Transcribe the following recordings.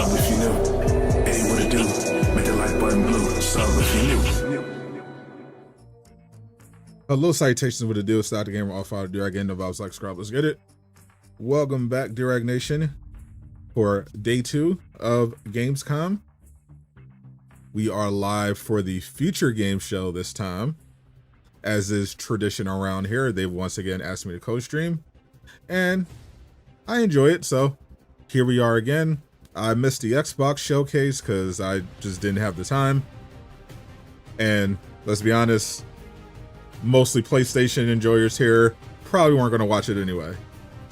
Sub if you new. Hey, what it do? Make the like button blue. Sub if you new. Hello, salutations with the deal. Sadot The Gamer, all fire Durag Nation, no vibes like scrub. Let's get it. Welcome back, Durag Nation, for day 2 of Gamescom. We are live for the Future Game Show this time. As is tradition around here, they've once again asked me to co-stream, and I enjoy it, so here we are again. I missed the Xbox showcase because I just didn't have the time, and let's be honest, mostly PlayStation enjoyers here probably weren't going to watch it anyway,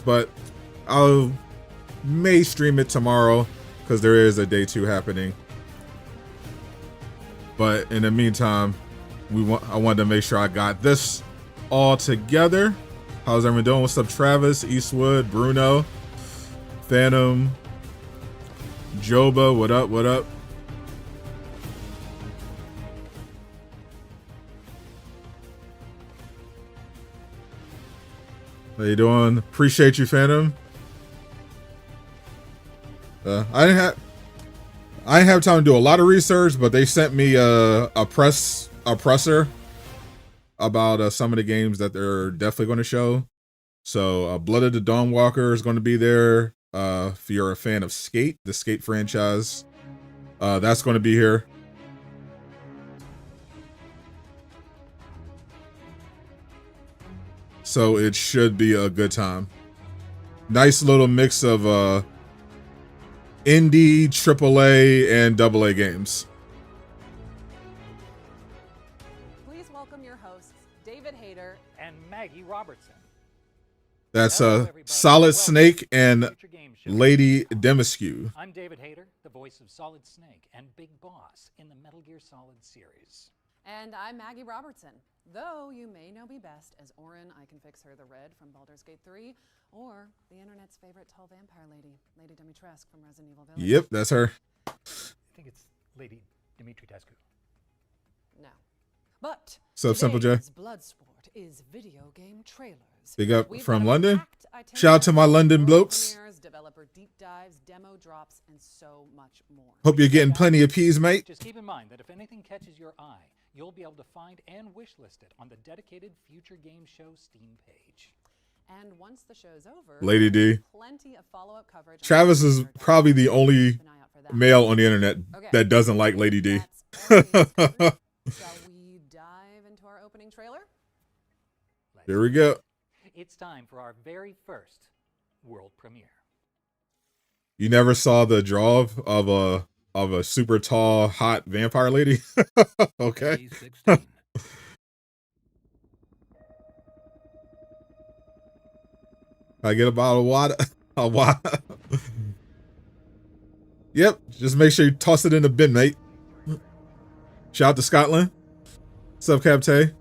but I may stream it tomorrow because there is a day 2 happening. But in the meantime, I wanted to make sure I got this all together. How's everyone doing? What's up, Travis, Eastwood, Bruno, Phantom, Joba? What up? What up? How you doing? Appreciate you, Phantom. I didn't have time to do a lot of research, but they sent me a presser about some of the games that they're definitely going to show. So Blood of the Dawnwalker is going to be there. If you're a fan of Skate, the Skate franchise, that's going to be here. So it should be a good time. Nice little mix of indie, AAA, and AA games. Please welcome your hosts, David Hayter and Maggie Robertson. That's Solid Snake and Lady Dimitrescu. I'm David Hayter, the voice of Solid Snake and Big Boss in the Metal Gear Solid series. And I'm Maggie Robertson, though you may know me best as Orin, I Can Fix Her the Red from Baldur's Gate 3, or the internet's favorite tall vampire lady, Lady Dimitrescu from Resident Evil Village. Yep, that's her. I think it's Lady Dimitrescu. No. But So Simple J. Bloodsport is video game trailers. Big up We've from got a London. packed itinerary, Shout out to my London world blokes. premieres, developer deep dives, demo drops, and so much more. Hope you're getting plenty of peas, mate. Just keep in mind that if anything catches your eye, you'll be able to find and wishlist it on the dedicated Future Game Show Steam page. And once the show's over, Lady D. plenty of follow-up coverage. Travis is probably the only male on the internet that doesn't like Lady D. Shall we dive into our opening trailer? Here we go. It's time for our very first world premiere. You never saw the draw of a super tall, hot vampire lady? Okay. I get a bottle of water. A water. Yep. Just make sure you toss it in the bin, mate. Shout out to Scotland. What's up, Captain?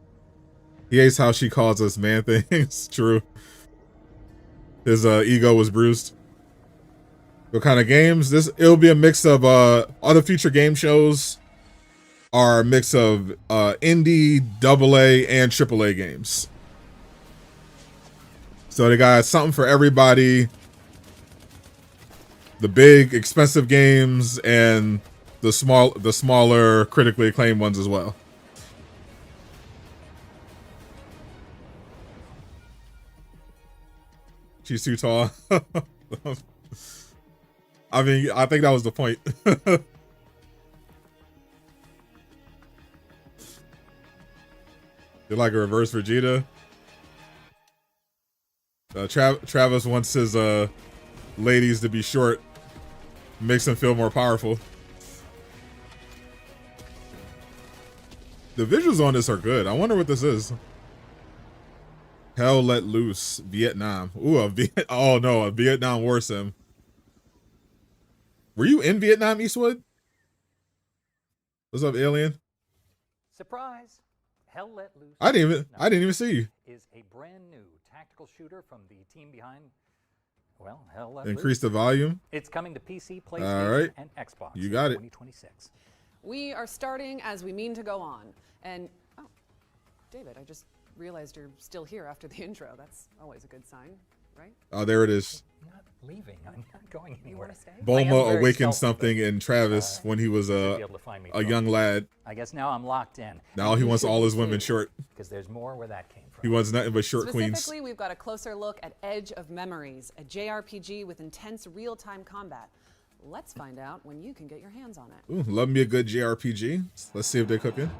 He hates how she calls us man things. True. His ego was bruised. What kind of games? It'll be a mix of all the future game shows are a mix of indie, AA, and AAA games. So they got something for everybody. The big, expensive games and the smaller, critically acclaimed ones as well. She's too tall. I mean, I think that was the point. You're like a reverse Vegeta. Travis wants his ladies to be short. Makes them feel more powerful. The visuals on this are good. I wonder what this is. Hell Let Loose, Vietnam. Ooh, a Vietnam War sim. Were you in Vietnam, Eastwood? What's up, alien? Surprise! Hell Let Loose. I didn't even see you. Is a brand new tactical shooter from the team behind, well, Hell Let Loose. Increase the volume. It's coming to PC, PlayStation, and Xbox. You got it. 2026. We are starting as we mean to go on. And, oh, David, I just realized you're still here after the intro. That's always a good sign, right? Oh, there it is. not leaving. I'm not going You anywhere. want to stay? I am Bulma very awakened stealthy, something but, in Travis when he was you should a be able to find me a young shortly. lad. I guess now I'm locked in. Now he wants all his women short. Because there's more where that came from. He wants nothing but short queens. Specifically, we've got a closer look at Edge of Memories, a JRPG with intense real-time combat. Let's find out when you can get your hands on it. Ooh, love me a good JRPG. Let's see if they're cooking.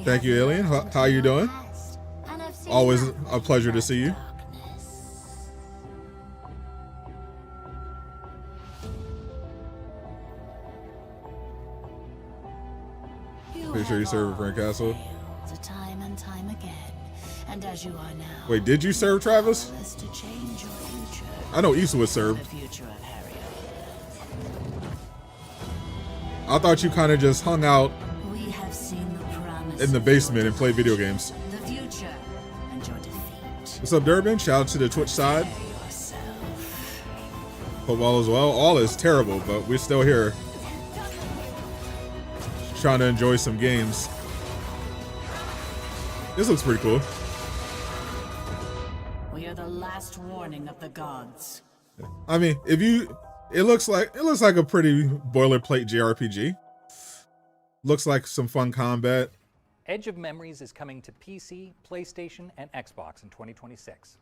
Thank you, Alien. How you doing? Always a pleasure to see you. Pretty sure you served Friend Castle. Time and time again, and as you are now. Wait, did you serve Travis? powerless to change your future. I know Eastwood served. The future of Harriet. I thought you kind of just hung out We have seen the promise in the of basement your and played video defeat. games. The future and your defeat. What's up, Durbin? Shout out to the Twitch side. Prepare yourself. Hope all is well. All is terrible, but we're still here. Trying to enjoy some games. This looks pretty cool. We are the last warning of the gods. I mean, it looks like a pretty boilerplate JRPG. Looks like some fun combat. Edge of Memories is coming to PC, PlayStation, and Xbox in 2026.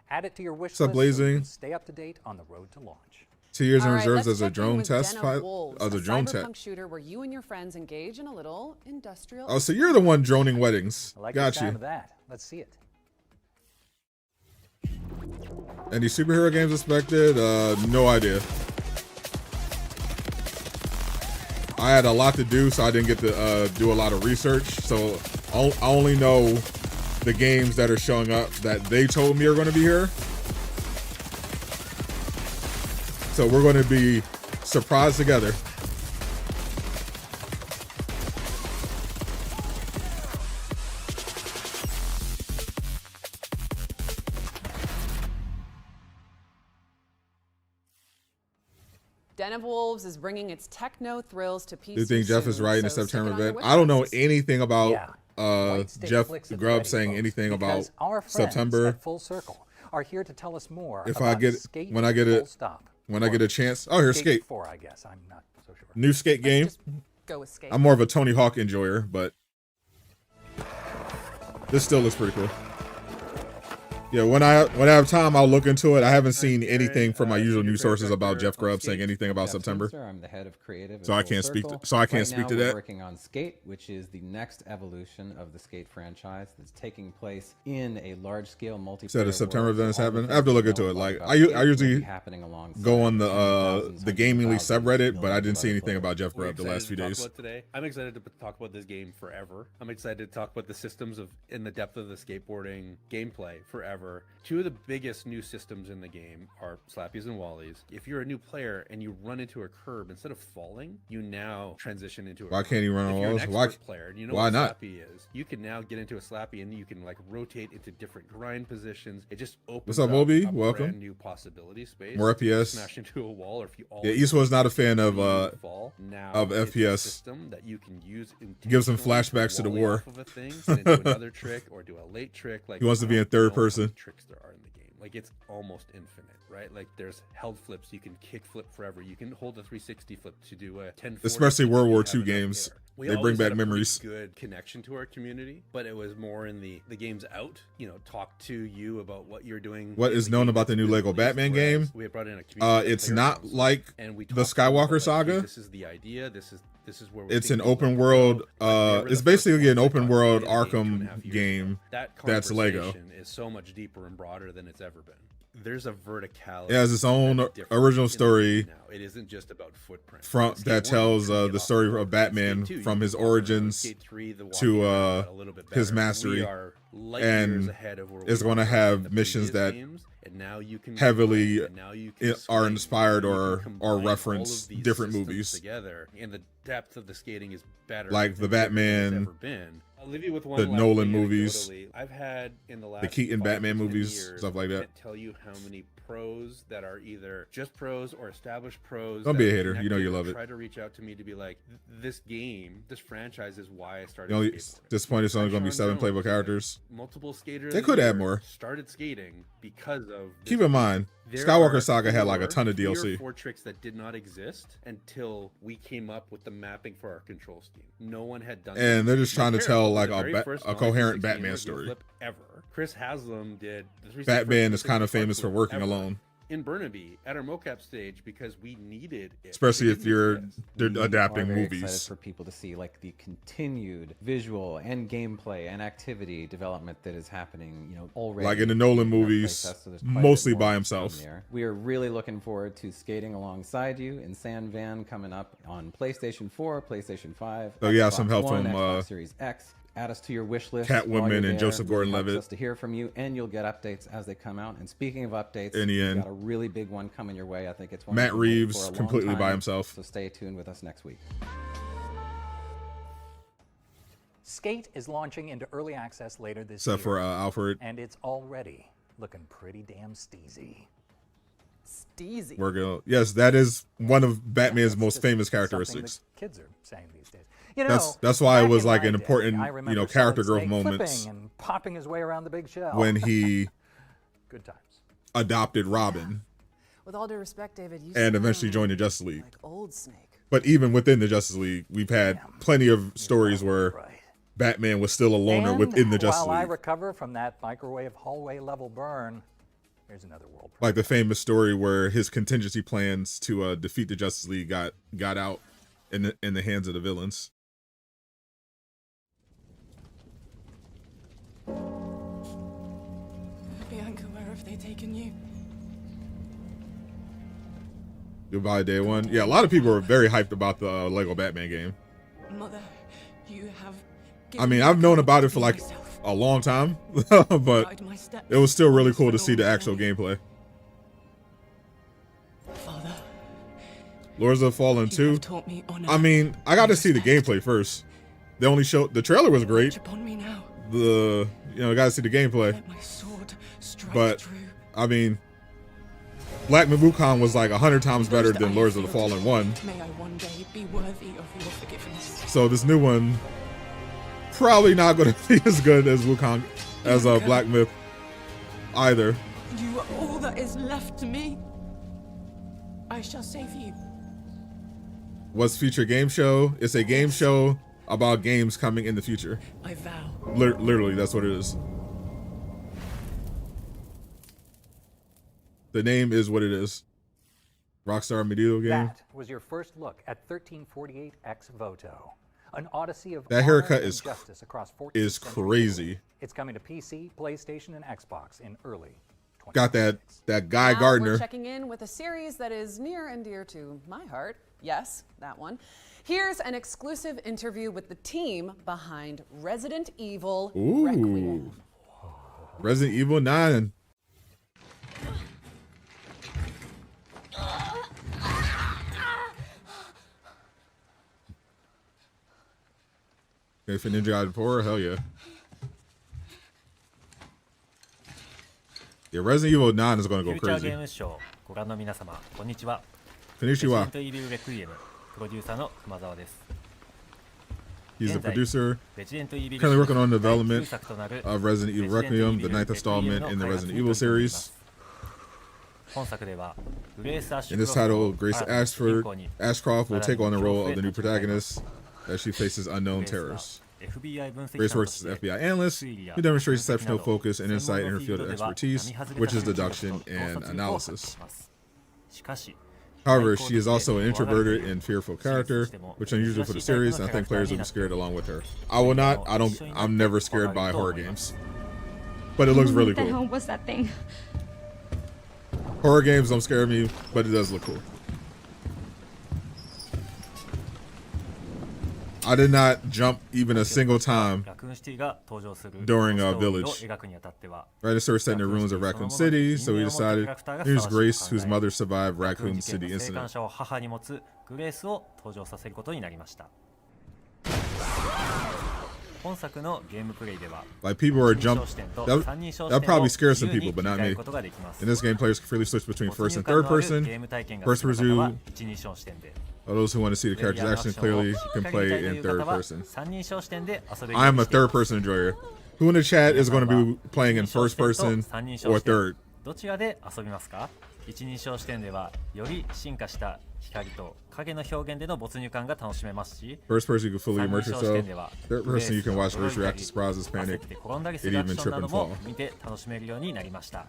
Add it to your wish What's up, list so you Blazing? can stay up to date on the road to launch. 2 years in All right, reserves let's as a check in drone with test Den of pilot. Wolves, As a drone cyberpunk test. shooter where you and your friends engage in a little industrial. Oh, so you're the one droning weddings. I like Got the sound you. of that. Let's see it. Any superhero games expected? No idea. I had a lot to do, so I didn't get to do a lot of research. So I only know the games that are showing up that they told me are going to be here. So we're going to be surprised together. Den of Wolves is bringing its techno thrills to PC. Do you think Jeff is soon, right in the so stick September it on your event? wish I don't know list. anything about Yeah. White Stick Jeff Flicks at the Grubb ready, saying folks, anything because about our friends September. at Full Circle are here to tell us more If about I get Skate when I get Full it Stop. when I get a chance. Oh, here's Skate. 4, I guess. I'm not so sure. New Skate game. Let's just go with skate. I'm more of a Tony Hawk enjoyer, but this still looks pretty cool. Yeah, when I have time, I'll look into it. I haven't seen anything from my usual news sources about Jeff Grubb saying anything about September. I'm the head of creative. So at I Full can't speak Circle. to- so I can't Right speak now to we're that. Working on Skate, which is the next evolution of the Skate franchise that's taking place in a large-scale multiplayer. Said a September world. event is So all the happening. I have to things look we into know it. about Like Skate I will usually be happening alongside go on thousands, the hundreds gaming of league thousands, subreddit, but I millions didn't of see other anything players. about Jeff We're Grubb the excited last few to talk days. about today. I'm excited to talk about this game forever. I'm excited to talk about the systems of in the depth of the skateboarding gameplay forever. Two of the biggest new systems in the game are slappies and wallies. If you're a new player and you run into a curb, instead of falling, you now transition into a Why curb. can't you run on If you're an walls? expert Why- player and you know why what not? slappy is, you can now get into a slappy and you can like rotate into different grind positions. It just opens What's up, up Moby? a Welcome. brand new possibility space. More If you FPS. smash into a wall, or if you all Yeah, Eastwood's not a fan of fall, now of it's a FPS. system that you can use Gives him intentionally flashbacks to the volley war. off of a thing, and then do another trick or do a late trick. Like He wants to be I in don't third know how many person. tricks there are in the game. Like it's almost infinite, right? Like there's held flips. You can kick flip forever. You can hold a 360 flip to do a 10. Especially World War II games. They bring always back had a pretty memories. Good connection to our community, but it was more in the games out. You know, talk to you about what you're doing. What in is the known game about the that's new been Lego released, Batman whereas game. We had brought in a community It's player not council, like and we the talked about, Skywalker like, hey, saga. this is the idea. This is where we're It's an thinking open about world. Lego. Like, we were the It's first basically ones an that open got world created a game 2.5 Arkham years game ago. That that's Lego. conversation is so much deeper and broader than it's ever been. There's a verticality. It has its own that's different original in the story game now. It isn't just about footprint. from Skate that 1, tells you can get the off story road. of Batman Skate 2, from you his can walk around. origins Skate 3, the to walking around got a little bit his better. mastery, We are light and years ahead of where it's we going to were have in the missions previous that games, and now you can heavily grind, and now you can are swing, inspired and you or can combine all reference of these different systems movies. together, and the depth of the skating is better Like the than it's Batman, ever been. I'll leave you with one the last Nolan thing movies, anecdotally. I've had in the last the Keaton 5 Batman to 10 movies, years, stuff like I that. can't tell you how many pros that are either just pros or established pros. Don't that be a are hater. You know connected you or love it. Try to reach out to me to be like, this game, this franchise is why I started. The only skateboarding. disappointed it's only going to be Sean 7 Jones, playable like, characters. multiple skaters. They of could the add year more. Started skating because of. Keep this in mind, There Skywalker are Saga had like a ton of 3 or DLC. 4 tricks that did not exist until we came up with the mapping for our control scheme. No one had done. And they're just trying to tell like the very first a Final coherent 16 Batman reveal story. flip ever. Chris Haslam did. The 360 Batman is first kind of 360 famous for flip working ever alone, in Burnaby at our mocap stage because we needed it. especially It if didn't you're exist. adapting We are very movies. excited for people to see like the continued visual and gameplay and activity development that is happening, you know, already. Like in the Nolan in our movies, playtest, so there's quite a bit mostly more by to come himself. there. We are really looking forward to skating alongside you in San Van coming up on PlayStation 4, PlayStation 5. Oh, yeah, Xbox some help One, from, Xbox Series X. Add us to your wish list. Catwoman while you're and there. Joseph It really Gordon-Levitt. helps us to hear from you, and you'll get updates as they come out. And speaking of updates, In the we've end, got a really big one coming your way. I think it's one Matt we've been waiting Reeves for a long completely by time, himself. So stay tuned with us next week. Skate is launching into early access later this Except year. for Alfred. And it's already looking pretty damn steezy. Steezy. We're gonna, yes, that is one of Batman's That's most just famous something characteristics. that kids are saying these days. You know, That's why it back was in like my an day, important, I you remember know, character selling growth snake moments flipping and popping his way around the big shell. when he Good times. adopted Robin With all due respect, David, you and eventually sound joined the Justice League. like old Snake. But even within the Justice League, we've had plenty of stories where Right. Batman was still a loner And within the Justice while I League. recover from that microwave hallway level burn, here's another world. Like the famous story where his contingency plans to defeat the Justice League got out in the hands of the villains. Bianca, where have they taken you? Goodbye, day one. Yeah, a lot of people were very hyped about the Lego Batman game. Mother, you have. I mean, I've known about it for like a long time, but it was still really cool to see the actual gameplay. Father, Lords of the Fallen you 2. have taught me honor. I mean, I got to see the gameplay first. They only showed the trailer was great. Watch upon me now. I got to see the gameplay. Let my sword strike But true. I mean, Black Wukong was like 100 times better than Lords of the Fallen 1. May I one day be worthy of your forgiveness. So this new one probably not going to be as good as Wukong, as Black Myth either. You are all that is left to me. I shall save you. What's Future Game Show? It's a game show about games coming in the future. I vow. Literally, that's what it is. The name is what it is. Rockstar medieval game. That was your first look at 1348 Ex Voto, an odyssey of That honor haircut and is justice across 14th is century crazy. Italy. It's coming to PC, PlayStation, and Xbox in early 2026. Got that Guy Now Gardner. We're checking in with a series that is near and dear to my heart. Yes, that one. Here's an exclusive interview with the team behind Resident Evil Requiem. Ooh. Resident Evil 9. If a Ninja Gaiden 4, hell yeah. Yeah, Resident Evil 9 is going to go フューチャー crazy. ゲームショーご覧の皆様こんにちは。 Konnichiwa. レジデントイービルレクイエムプロデューサーの熊澤です。 He's the 現在 producer, レジデントイービル currently working on the 第 development 9作となる of Resident Evil Requiem, the ninth installment in the Resident Evil series. 本作ではグレース・アッシュ In ク this ロ title, フト Grace 新たな主人公 Ashford, に Ashcroft will take on the role of the new 新たな protagonist as she faces unknown グレースは terrorists. FBI 分析 Grace 官と works し as an て FBI analyst 推理や who demonstrates 分析 exceptional など focus and 専 insight 門 in の her フィー field ル of ドでは expertise, 並外れ which is た能力 deduction と洞 and 察力を analysis. 発揮しますしかし However, she is also an introverted and fearful character, which is unusual for the series, and I think players will be scared along with her. I will not. I'm never scared by horror games. But it looks really What the hell cool. was that thing? Horror games don't scare me, but it does look cool. I did not jump even a single time ラクーンシティが登場する during ストーリーを Village. 描くにあたっては Right, the story set in the ruins of Raccoon City, so we decided here's Grace, whose mother survived ラクーン Raccoon 事件 City の生還 incident. 者を母に持つグレースを登場させることになりました本作のゲームプレイでは Like people are 一人 jump. 称視点と That 三人称視 that 点 probably を scares 自 some 由に people, but 切り not 替え me. ることができます In this game, players can freely switch between 没 first 入 and 感 third のある person. ゲーム体験が First 好きな方は person. 一人称視点で For those who want to see the プレイ character's ヤーのアク action ションを clearly, しっ can かり play 見たいと in いう third 方は person. 三人称視点で遊べる I よう am に a してい third ます person enjoyer. Who in the chat is going to 皆さん be は playing in 一人称 first 視点と person 三人称 or 視点 third? どちらで遊びますか？一人称視点ではより進化した光と影の表現での没入感が楽しめますし、 First person, you can fully 三 immerse 人称視点 yourself. では Third プレイ person, you ス can が watch 驚 race いた react り to surprises, 焦っ panic. て転んだりす It るアク even ション trip な and ども fall. 見て楽しめるようになりました。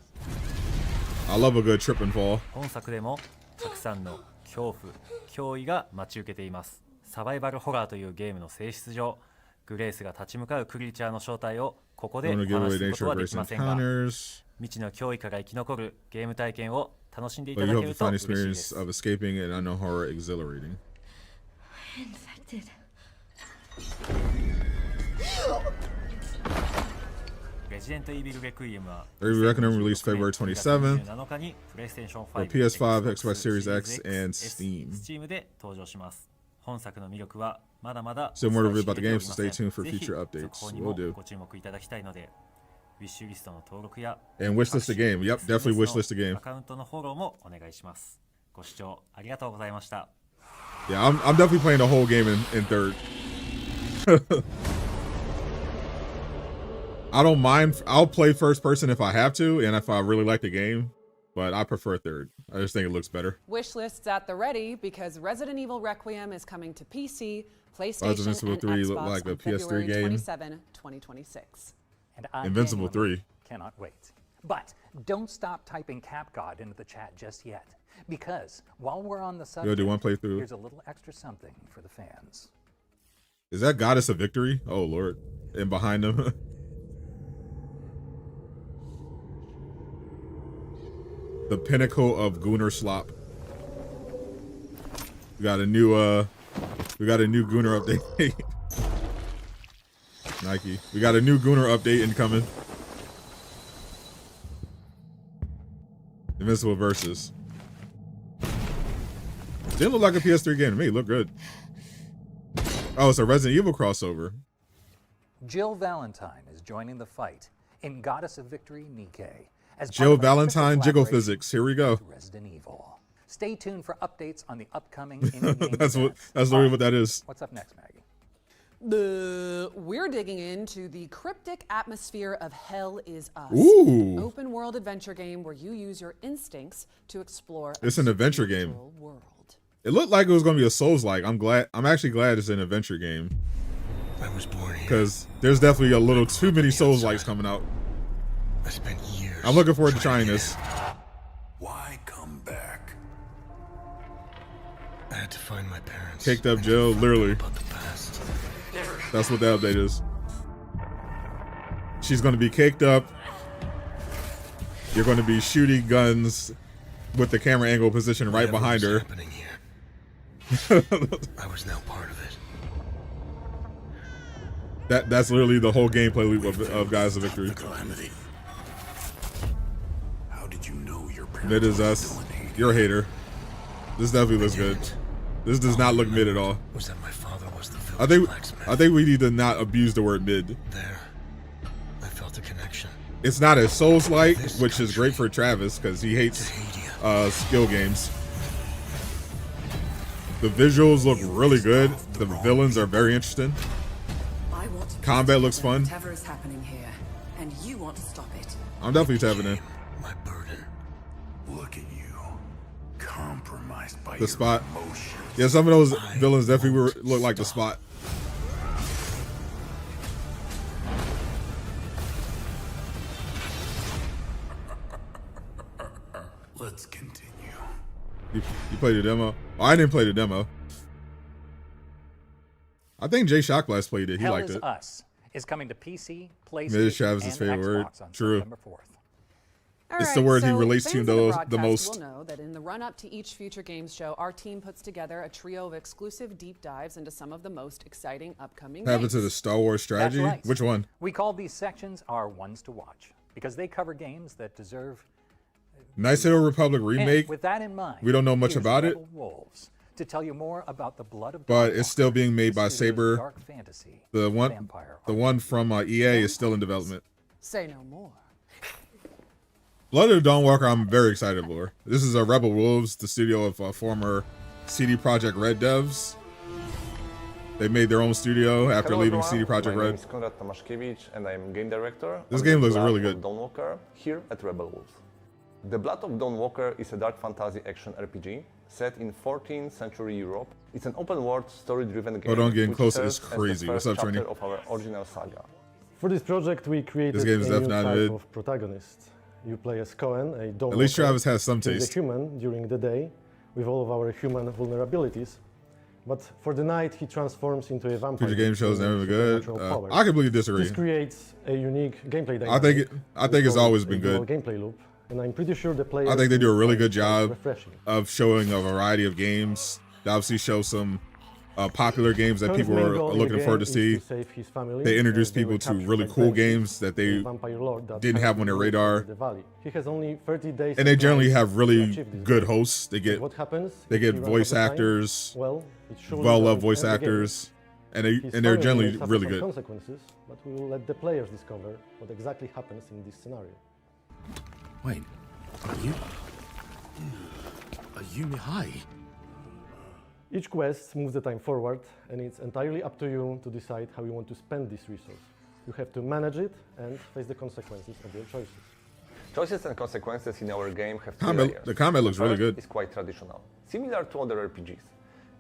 I love a good trip and fall. 本作でもたくさんの恐怖、脅威が待ち受けています。サバイバルホラーというゲームの性質上、グレースが立ち向かうクリーチャーの正体をここで I お want to give 話し away すること nature は of で race きませんが、 encounters. 未知の脅威から生き残るゲーム体験を楽しんでい But た you だ hope け the ると fun 嬉しいで experience す。 of escaping an unknown horror exhilarating. Infected. レジデントイービルレクイエムは Requiem released February 27th 7日にプレイステーション for 5、 PS5, Xbox Xbox Series Series X, and Steam. Steam で登場します。本作の魅力はまだまだ Still more to お伝 reveal え about し the きれ game, て so おり stay ません。 tuned for ぜひ future updates. 続報に Will も do. ご注目いただきたいので、ウィッシュリストの登録や And wishlist the game. Yep, definitely wishlist the game. アカウントのフォローもお願いします。ご視聴ありがとうございました。 Yeah, I'm definitely playing the whole game in third. I don't mind. I'll play first person if I have to, and if I really like the game, but I prefer third. I just think it looks better. Wish lists at the ready because Resident Evil Requiem is coming to PC, Why does PlayStation, Invincible and 3 Xbox look like a on PS3 February game? 27, 2026. And I Invincible genuinely 3. cannot wait. But don't stop typing CapGod into the chat just yet, because while we're on the subject, do one playthrough. here's a little extra something for the fans. Is that Goddess of Victory? Oh Lord! And behind them, the pinnacle of Gunnar Slop. We got a new Gunnar update. Nike. We got a new Gunnar update incoming. Invincible Versus. Didn't look like a PS3 game to me. It looked good. Oh, it's a Resident Evil crossover. Jill Valentine is joining the fight in Goddess of Victory Nikkei. As part Jill of a Valentine, critical Jiggle collaboration Physics. Here we go. with Resident Evil. Stay tuned for updates on the upcoming in-game That's events. literally what that is. What's up next, Maggie? We're digging into the cryptic atmosphere of Hell Is Us. Ooh. Open world adventure game where you use your instincts to explore It's an adventure game. spiritual world. It looked like it was gonna be a Souls-like. I'm actually glad it's an adventure game. I was born here. Because there's definitely a little too many Souls-likes coming out. I spent years. I'm looking forward to trying this. Why come back? I had to find my parents. Caked up I Jill, never literally. forgot About the past. That's what the update is. She's gonna be caked up. You're gonna be shooting guns with the camera angle positioned right Whatever behind was her. happening here, I was now part of it. That's literally the whole gameplay loop of Guys of Victory. The calamity. How did you know your parents Mid is were us. still in Haiti? You're a hater. This definitely looks good. This does not look mid at all. Was that my father was the I village think blacksmith? we need to not abuse the word mid. There, I felt a connection. It's not as Souls-like, which is great for Travis because he hates Haiti. skill games. The visuals look really good. The villains are very interesting. I want to Combat looks fun. Whatever is happening here, and you want to stop it. I'm definitely tapping in. My burden. Look at you, compromised by The your Spot. emotions. Yeah, some of those villains definitely look like the Spot. Let's continue. You played the demo? Oh, I didn't play the demo. I think Jay Shockblast played it. He Hell liked Is it. Us is coming to PC, Mid is PlayStation, Travis's and favorite word. Xbox on True. September 4th. It's the word he relates to fans the of broadcast most. will know that in the run-up to each future games show, our team puts together a trio of exclusive deep dives into some of the most exciting upcoming Happened games. to the Star Wars strategy? That's right. Which one? We call these sections our ones to watch because they cover games that deserve. Nice Hill Republic And remake. with that in mind, We don't know much here's about it. Rebel Wolves. to tell you more about the Blood of but Dawnwalker. it's still being made by This studio's Saber. dark fantasy, The vampire one from EA is still in development. Say no more. Blood of Dawnwalker, I'm very excited for. This is a Rebel Wolves, the studio of former CD Projekt Red devs. They made their own studio after Hello leaving everyone. CD Projekt My name Red. is Konrad Tomaszkiewicz and I'm game director. This on game the looks Blood really of good. Dawnwalker here at Rebel Wolves. The Blood of Dawnwalker is a dark fantasy action RPG set in 14th century Europe. It's an open-world, story-driven game. Hold on, getting which closer serves is as the crazy. What's first up, Trini? chapter of our original saga. For this project, we created This game is a new definitely not type mid. of protagonist. You play as Cohen, a Dawnwalker. At least Travis has some who is taste. a human during the day, with all of our human vulnerabilities. But for the night, he transforms into a vampire. Future game shows with never been good. supernatural powers. I completely disagree. This creates a unique gameplay dynamic. I think it's with always a been dual good. gameplay loop, and I'm pretty sure the players I think they do a really good will find it job refreshing. of showing a variety of games. They obviously show some popular games that Cohen's people main are goal in the looking game forward to is see. save his family, They introduce as they were people to captured really by cool bandits, games that a they vampire lord that didn't have on their currently radar. rules the valley. He has only 30 days And they to generally try have to really achieve this good goal. hosts. They get What happens they if get he runs voice out of time? actors, Well, it surely well-loved doesn't voice end the game. actors, and His they're family generally may suffer really some good. consequences, but we will let the players discover what exactly happens in this scenario. Wait, are you Mihai? Each quest moves the time forward, and it's entirely up to you to decide how you want to spend this resource. You have to manage it and face the consequences of your choices. Choices and consequences in our game have two Combat- layers. the combat looks really First good. is quite traditional, similar to other RPGs.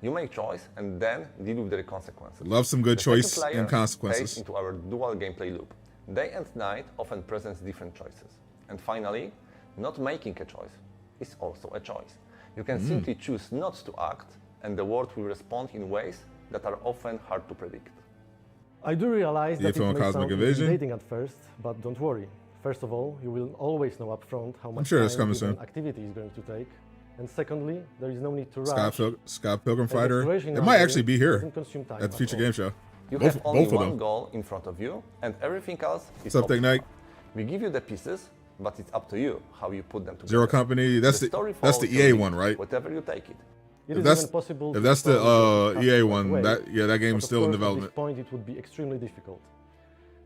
You make choice and then deal with the consequences. Love some good The second choice layer and consequences. plays into our dual gameplay loop. Day and night often presents different choices. And finally, not making a choice is also a choice. You can simply choose not to act, and the world will respond in ways that are often hard to predict. I do realize Do you that feel it may Cosmic sound Invasion? intimidating at first, but don't worry. First of all, you will always know upfront how much sure that's time coming given soon. activity is going to take. And secondly, there is no need to Scott, rush. Scott Pilgrim as Fighter. exploration It in might our actually game be here doesn't consume time at the Future all. Game Show. You Both have only of one them. goal in front of you, and everything else is What's up, Tech Knight? We give you the pieces, but it's up to you how you put them together. Zero Company. That's the story that's the follows your EA lead, one, right? Whatever you take it. It If is that's even possible if to that's the explore the EA custom one, way, that yeah, that game but is of still in course, At development. this point, it would be extremely difficult.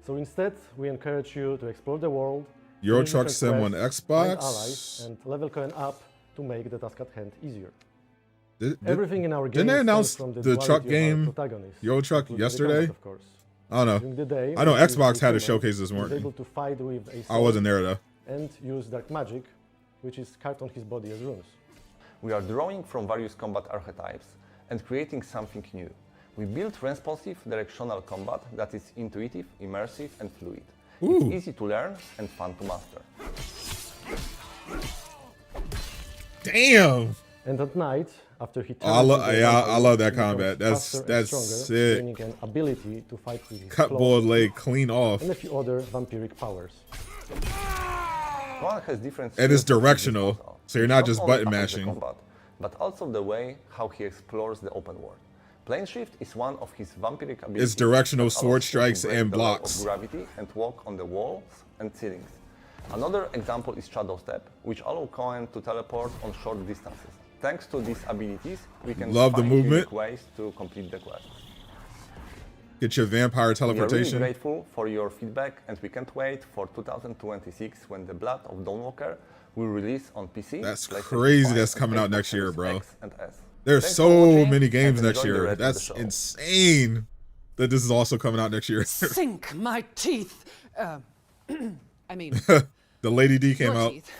So instead, we encourage you to explore the world, Euro finish Truck different Sim on quests, find Xbox. allies, and level Cohen up to make the task at hand easier. Did- Everything in our game didn't they stems announce from the duality truck of our game, protagonists, Euro Truck, including the yesterday? combat, of course. I don't know. During the day, I know we use Xbox had a human showcase this who is morning. able to fight with a I sword wasn't there though. and use dark magic, which is carved on his body as runes. We are drawing from various combat archetypes and creating something new. We built responsive directional combat that is intuitive, immersive, and fluid. Ooh. It's easy to learn and fun to master. Damn. And at night, after he Oh, I lo- turns into a yeah, vampire, I love that he becomes combat. That's- faster and that's stronger, sick. gaining an ability to fight with his Cut claws board leg clean off. and a few other vampiric powers. One has different And it's skills at his directional, disposal. so you're not Not just only button about the mashing. combat, but also the way how he explores the open world. Plane shift is one of his vampiric abilities. It's directional that allows sword him to strikes break and the law blocks. of gravity and walk on the walls and ceilings. Another example is Shadow Step, which allows Cohen to teleport on short distances. Thanks to these abilities, we can Love the find movement. unique ways to complete the quest. Get your vampire We are really teleportation. grateful for your feedback, and we can't wait for 2026 when the Blood of Dawnwalker will release on PC. That's PlayStation crazy 5, that's and coming out Xbox next year, Series bro. X and S. There's Thanks so for watching, many and games next enjoy the year. rest of the That's show. insane that this is also coming out next year. Sink my teeth. I mean, The Lady D came your out. teeth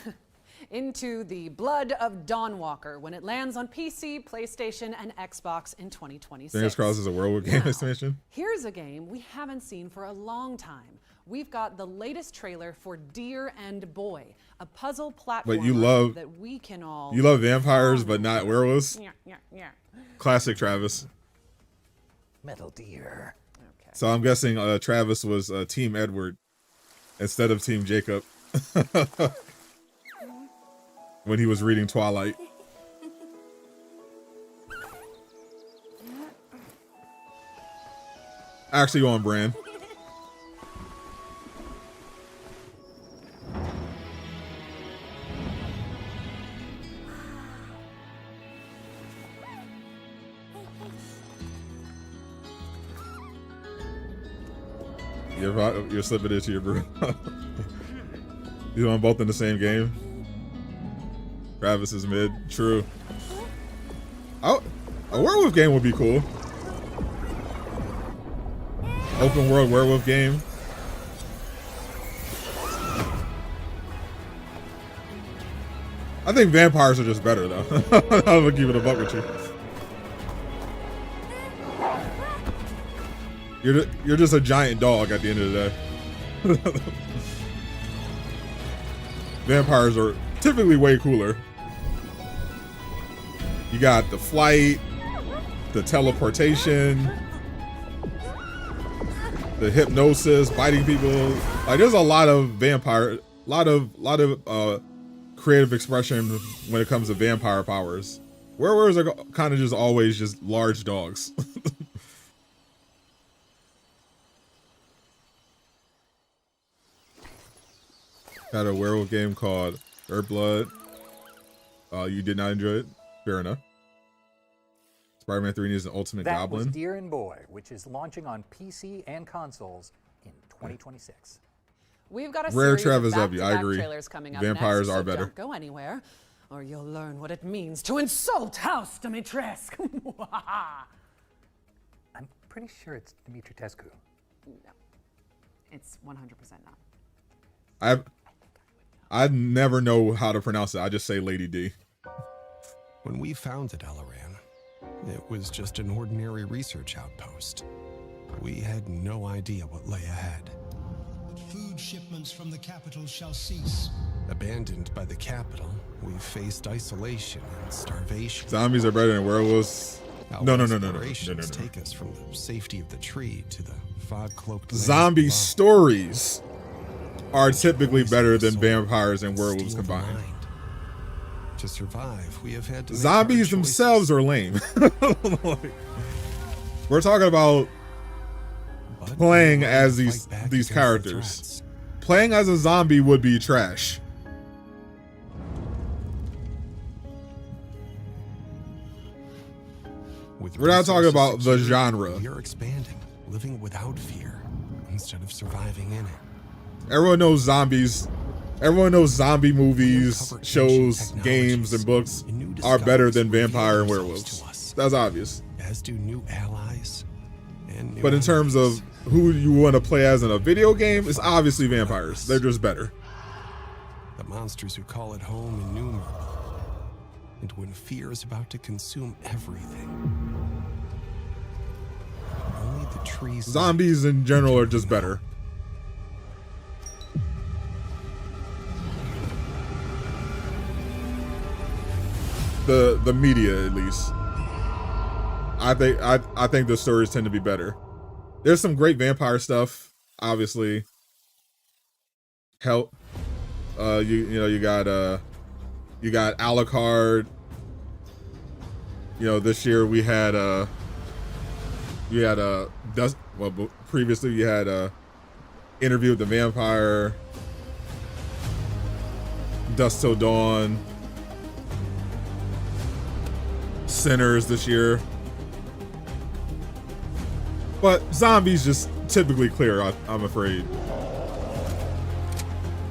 into the Blood of Dawnwalker when it lands on PC, PlayStation, and Xbox in 2026. Fingers crossed is a World Game Now, expansion. Here's a game we haven't seen for a long time. We've got the latest trailer for Deer and Boy, a puzzle platformer But you love that we can all. you love vampires, but not werewolves. Yeah. Classic Travis. Metal Deer. Okay. So I'm guessing Travis was Team Edward instead of Team Jacob when he was reading Twilight. Actually on brand. You're slipping into your brew. You want both in the same game? Travis is mid. True. Oh, a werewolf game would be cool. Open world werewolf game. I think vampires are just better though. I'm gonna keep it a buck with you. You're just a giant dog at the end of the day. Vampires are typically way cooler. You got the flight, the teleportation, the hypnosis, biting people. Like there's a lot of vampire, lot of creative expression when it comes to vampire powers. Werewolves are kind of just always just large dogs. Had a werewolf game called Earthblood. You did not enjoy it? Fair enough. Spider-Man 3 needs an ultimate goblin. That was Deer and Boy, which is launching on PC and consoles in 2026. We've got a Rare series Travis of W. I back-to-back agree. trailers coming up Vampires next, are so better. Don't go anywhere, or you'll learn what it means to insult House Dimitrescu. I'm pretty sure it's Dimitrescu. No, it's 100% not. I never know how to pronounce it. I just say Lady D. When we founded Alaran, it was just an ordinary research outpost. We had no idea what lay ahead. Food shipments from the capital shall cease. Abandoned by the capital, we faced isolation and starvation. Zombies are better than werewolves. No. Explorations take us from the safety of the tree to the fog-cloaked lands Zombie below. stories are typically better than vampires and werewolves Steal the combined. mind. To survive, we have had to make Zombies hard themselves are lame. We're talking about playing as these characters. Playing as a zombie would be trash. We're not talking about the genre. We are expanding, living without fear instead of surviving in it. Everyone knows zombies. Everyone knows zombie movies, shows, games, and books are better than vampire and werewolves. That's obvious. As do new allies and new But in terms enemies. of who you want to play as in a video game, it's obviously vampires. They're just better. The monsters who call it home innumerable. And when fear is about to consume everything, only the trees. Zombies in general are just better. The media, at least. I think the stories tend to be better. There's some great vampire stuff, obviously. Hell, you got Alucard. You know, this year we had Dust. Well, previously you had Interview with the Vampire, Dusk Till Dawn, Sinners this year. But zombies just typically clear, I'm afraid.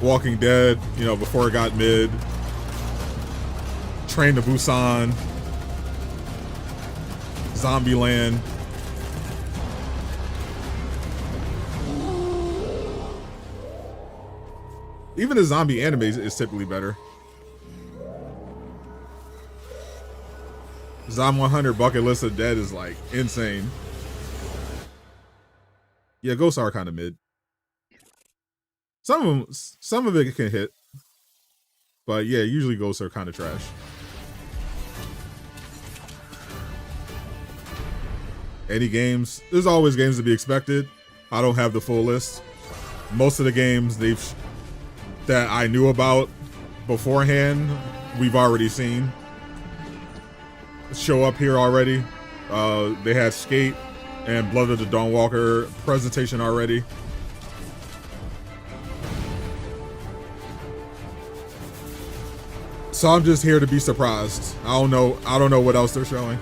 Walking Dead, you know, before it got mid. Train to Busan. Zombieland. Even the zombie anime is typically better. Zom 100 bucket list of dead is like insane. Yeah, ghosts are kind of mid. Some of it can hit, but yeah, usually ghosts are kind of trash. Any games? There's always games to be expected. I don't have the full list. Most of the games that I knew about beforehand, we've already seen show up here already. They had Skate and Blood of the Dawnwalker presentation already. So I'm just here to be surprised. I don't know what else they're showing.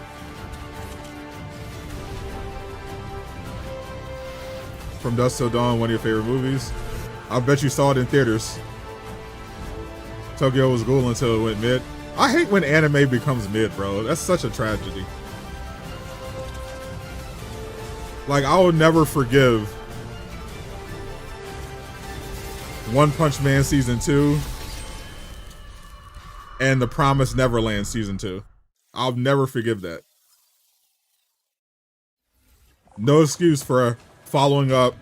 From Dusk Till Dawn, one of your favorite movies. I bet you saw it in theaters. Tokyo was cool until it went mid. I hate when anime becomes mid, bro. That's such a tragedy. Like, I will never forgive One Punch Man Season 2 and The Promised Neverland Season 2. I'll never forgive that. No excuse for following up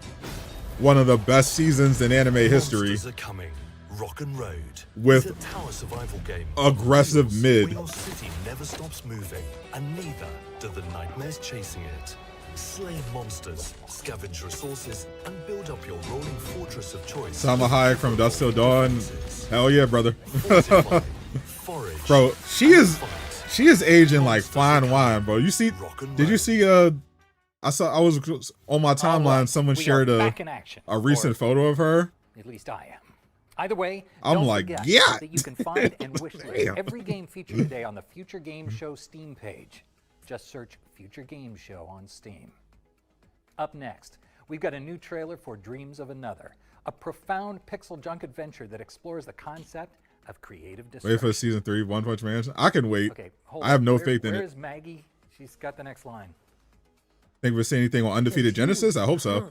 one of the best seasons in anime history Rock and Road with is a tower survival game. aggressive mid. Where your city never stops moving, and neither do the nightmares chasing it. Slay monsters, scavenge resources, and build up your rolling fortress of choice. Salma Hayek from Dusk Till Dawn. Hell yeah, brother. Bro, she is aging like fine wine, bro. You see? Did you see? I was on my timeline. Someone shared a recent photo of her. At least I am. Either way, I'm don't like, forget yeah. that you can find and wish list Damn. every game featured today on the Future Game Show Steam page. Just search Future Game Show on Steam. Up next, we've got a new trailer for Dreams of Another, a profound pixel junk adventure that explores the concept of creative destruction. Wait for season 3 of One Punch Man. I can wait. Okay, hold I have on. no faith in it. Where's Maggie? She's got the next line. Think we'll see anything on Undefeated Genesis? I hope so.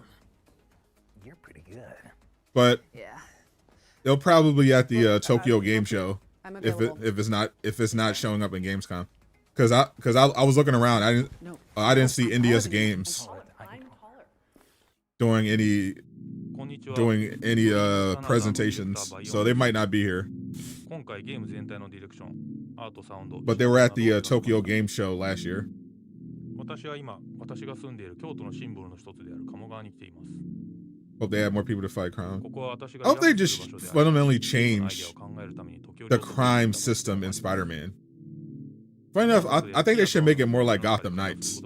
You're pretty good. But yeah, it'll probably be at the Tokyo Game Show I'm if available. it's not showing up in Gamescom. Because I was looking around. I didn't see India's Games doing any presentations, so they might not be here. But they were at the Tokyo Game Show last year. Hope they have more people to fight crime. I hope they just fundamentally change the crime system in Spider-Man. Funny enough, I think they should make it more like Gotham Knights.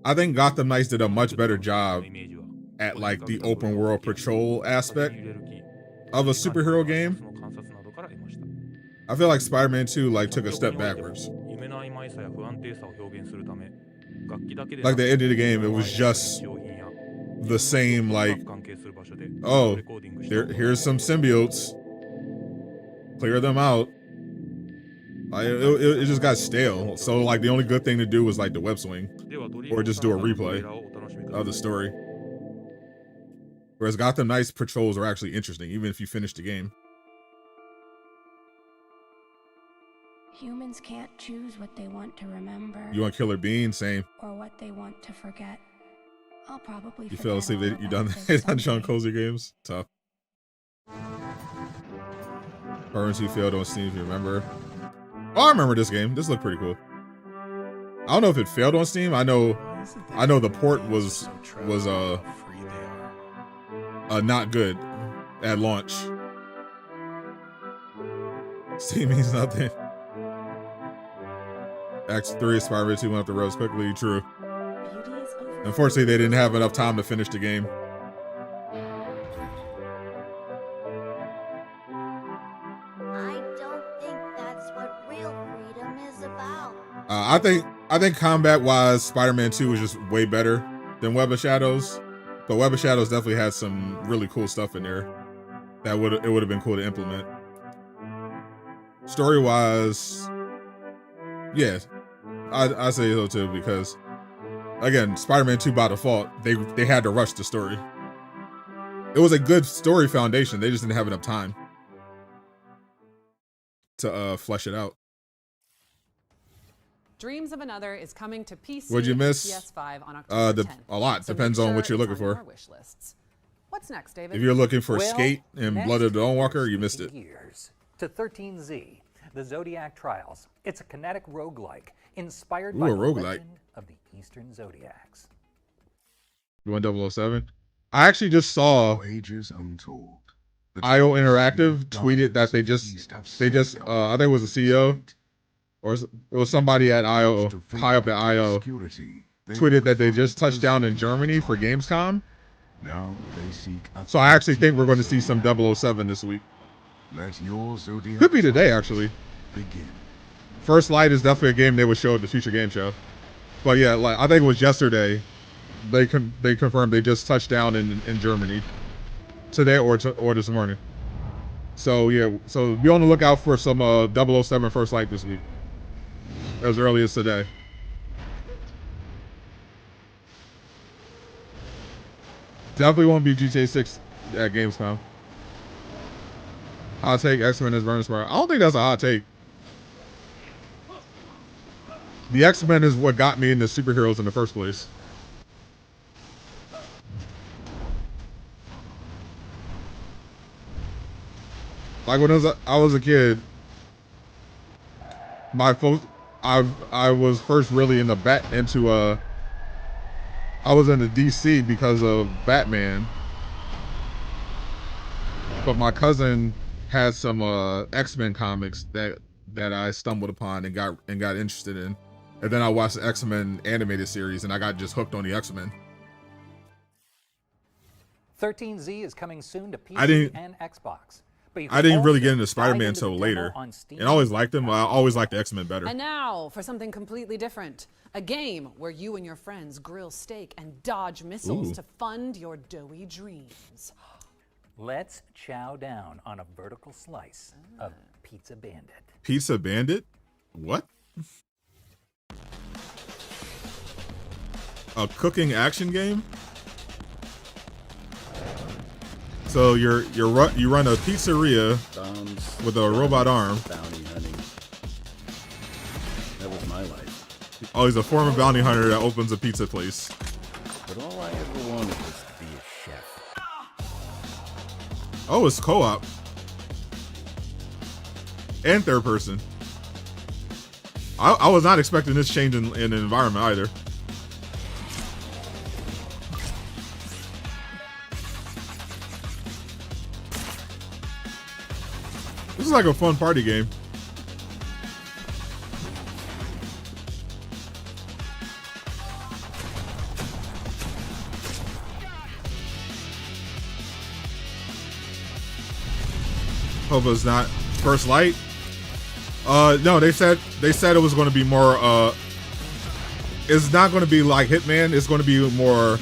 I think Gotham Knights did a much better job at like the open world patrol aspect of a superhero game. I feel like Spider-Man 2 like took a step backwards. Like the end of the game, it was just the same like, oh, here's some symbiotes, clear them out. It just got stale. So like the only good thing to do was like the web swing, or just do a replay of the story. Whereas Gotham Knights patrols are actually interesting, even if you finish the game. Humans can't choose what they want to remember. You want Killer Bean? Same. Or what they want to forget. I'll probably You fell asleep that you done Sean Cozy games? Tough. Currency failed on Steam if you remember. Oh, I remember this game. This looked pretty cool. I don't know if it failed on Steam. I know the port was not good at launch. Steam means nothing. Act 3 of Spider-Man 2 went off the roads quickly. True. Unfortunately, they didn't have enough time to finish the game. I don't think that's what real freedom is about. I think combat-wise, Spider-Man 2 was just way better than Web of Shadows. But Web of Shadows definitely had some really cool stuff in there that would have been cool to implement. Story-wise, yeah, I say so too, because again, Spider-Man 2 by default, they had to rush the story. It was a good story foundation. They just didn't have enough time to flesh it out. Dreams of Another is coming to PC What'd you miss? and PS5 on October 10th. A lot. So Depends make on what sure you're it's looking on for. your wish lists. What's next, David? If you're looking for Well, Skate and next Blood of the Dawnwalker, you missed it. Years to 13Z, the Zodiac Trials. It's a kinetic roguelike inspired by Ooh, the a roguelike. legend of the Eastern Zodiacs. You want 007? I actually just saw Ages Untold. IO Interactive tweeted that they just I think it was the CEO or it was somebody at IO, high up at IO, tweeted that they just touched down in Germany for Gamescom. Now they seek. So I actually think we're going to see some 007 this week. Let your Zodiac Could be today, actually. begin. First Light is definitely a game they would show at the Future Game Show. But yeah, like I think it was yesterday they confirmed they just touched down in Germany today or this morning. So yeah, so be on the lookout for some 007 First Light this week, as early as today. Definitely won't be GTA 6 at Gamescom. Hot take: X-Men is Burn Smart. I don't think that's a hot take. The X-Men is what got me into superheroes in the first place. Like when I was a kid, my folks, I was first really into I was into DC because of Batman, but my cousin had some X-Men comics that I stumbled upon and got interested in, and then I watched the X-Men animated series and I got just hooked on the X-Men. 13Z is coming soon to PC and Xbox. But I didn't really get into Spider-Man until later, and I always liked them. I always liked the X-Men better. And now for something completely different. A game where you and your friends grill steak and dodge missiles to fund your doughy dreams. Let's chow down on a vertical slice of Pizza Bandit. Pizza Bandit? What? A cooking action game? So you run a pizzeria with a robot arm. Bounty hunting. That was my life. Oh, he's a former bounty hunter that opens a pizza place. But all I ever wanted was to be a chef. Oh, it's co-op. And third person. I was not expecting this change in the environment either. This is like a fun party game. Hope it's not First Light. No, they said it was going to be more. It's not going to be like Hitman. It's going to be more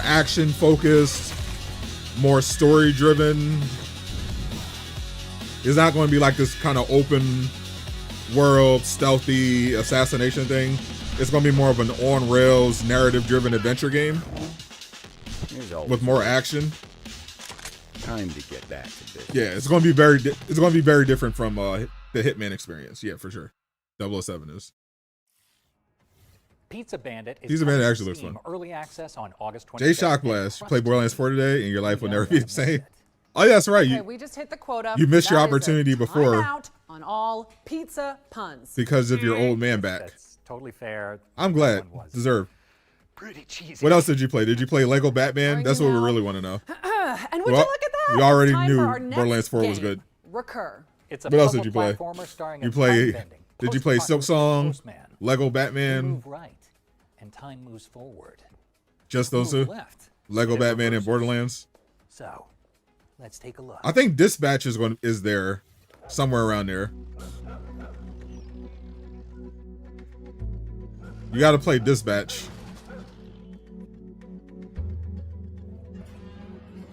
action focused, more story driven. It's not going to be like this kind of open world, stealthy assassination thing. It's going to be more of an on-rails, narrative-driven adventure game with more action. Time to get back to business. Yeah, it's going to be very different from the Hitman experience. Yeah, for sure. 007 is. Pizza Bandit is Pizza Bandit actually looks fun. Early access on August 25th. Jay Shock Blast. You play Borderlands 4 today, and your life will never be the same. Oh, yeah, that's right. Okay, we just hit the quota. You missed your That is a opportunity before. timeout on all pizza puns. Because of your old man back. That's totally fair. I'm glad. Deserved. Pretty cheesy. What else did you play? Did you play Lego Batman? That's what we really want to know. And would you look at that? We already It's time knew for our next Borderlands 4 was game, good. Recur. It's a What else did you puzzle play? platformer starring You a play? time-bending, Did you play Silk Song? Lego You Batman? move right, and time moves forward. Just those Move two? left, Lego and it Batman and reverses. Borderlands? So, let's take a look. I think Dispatch is there somewhere around there. You got to play Dispatch.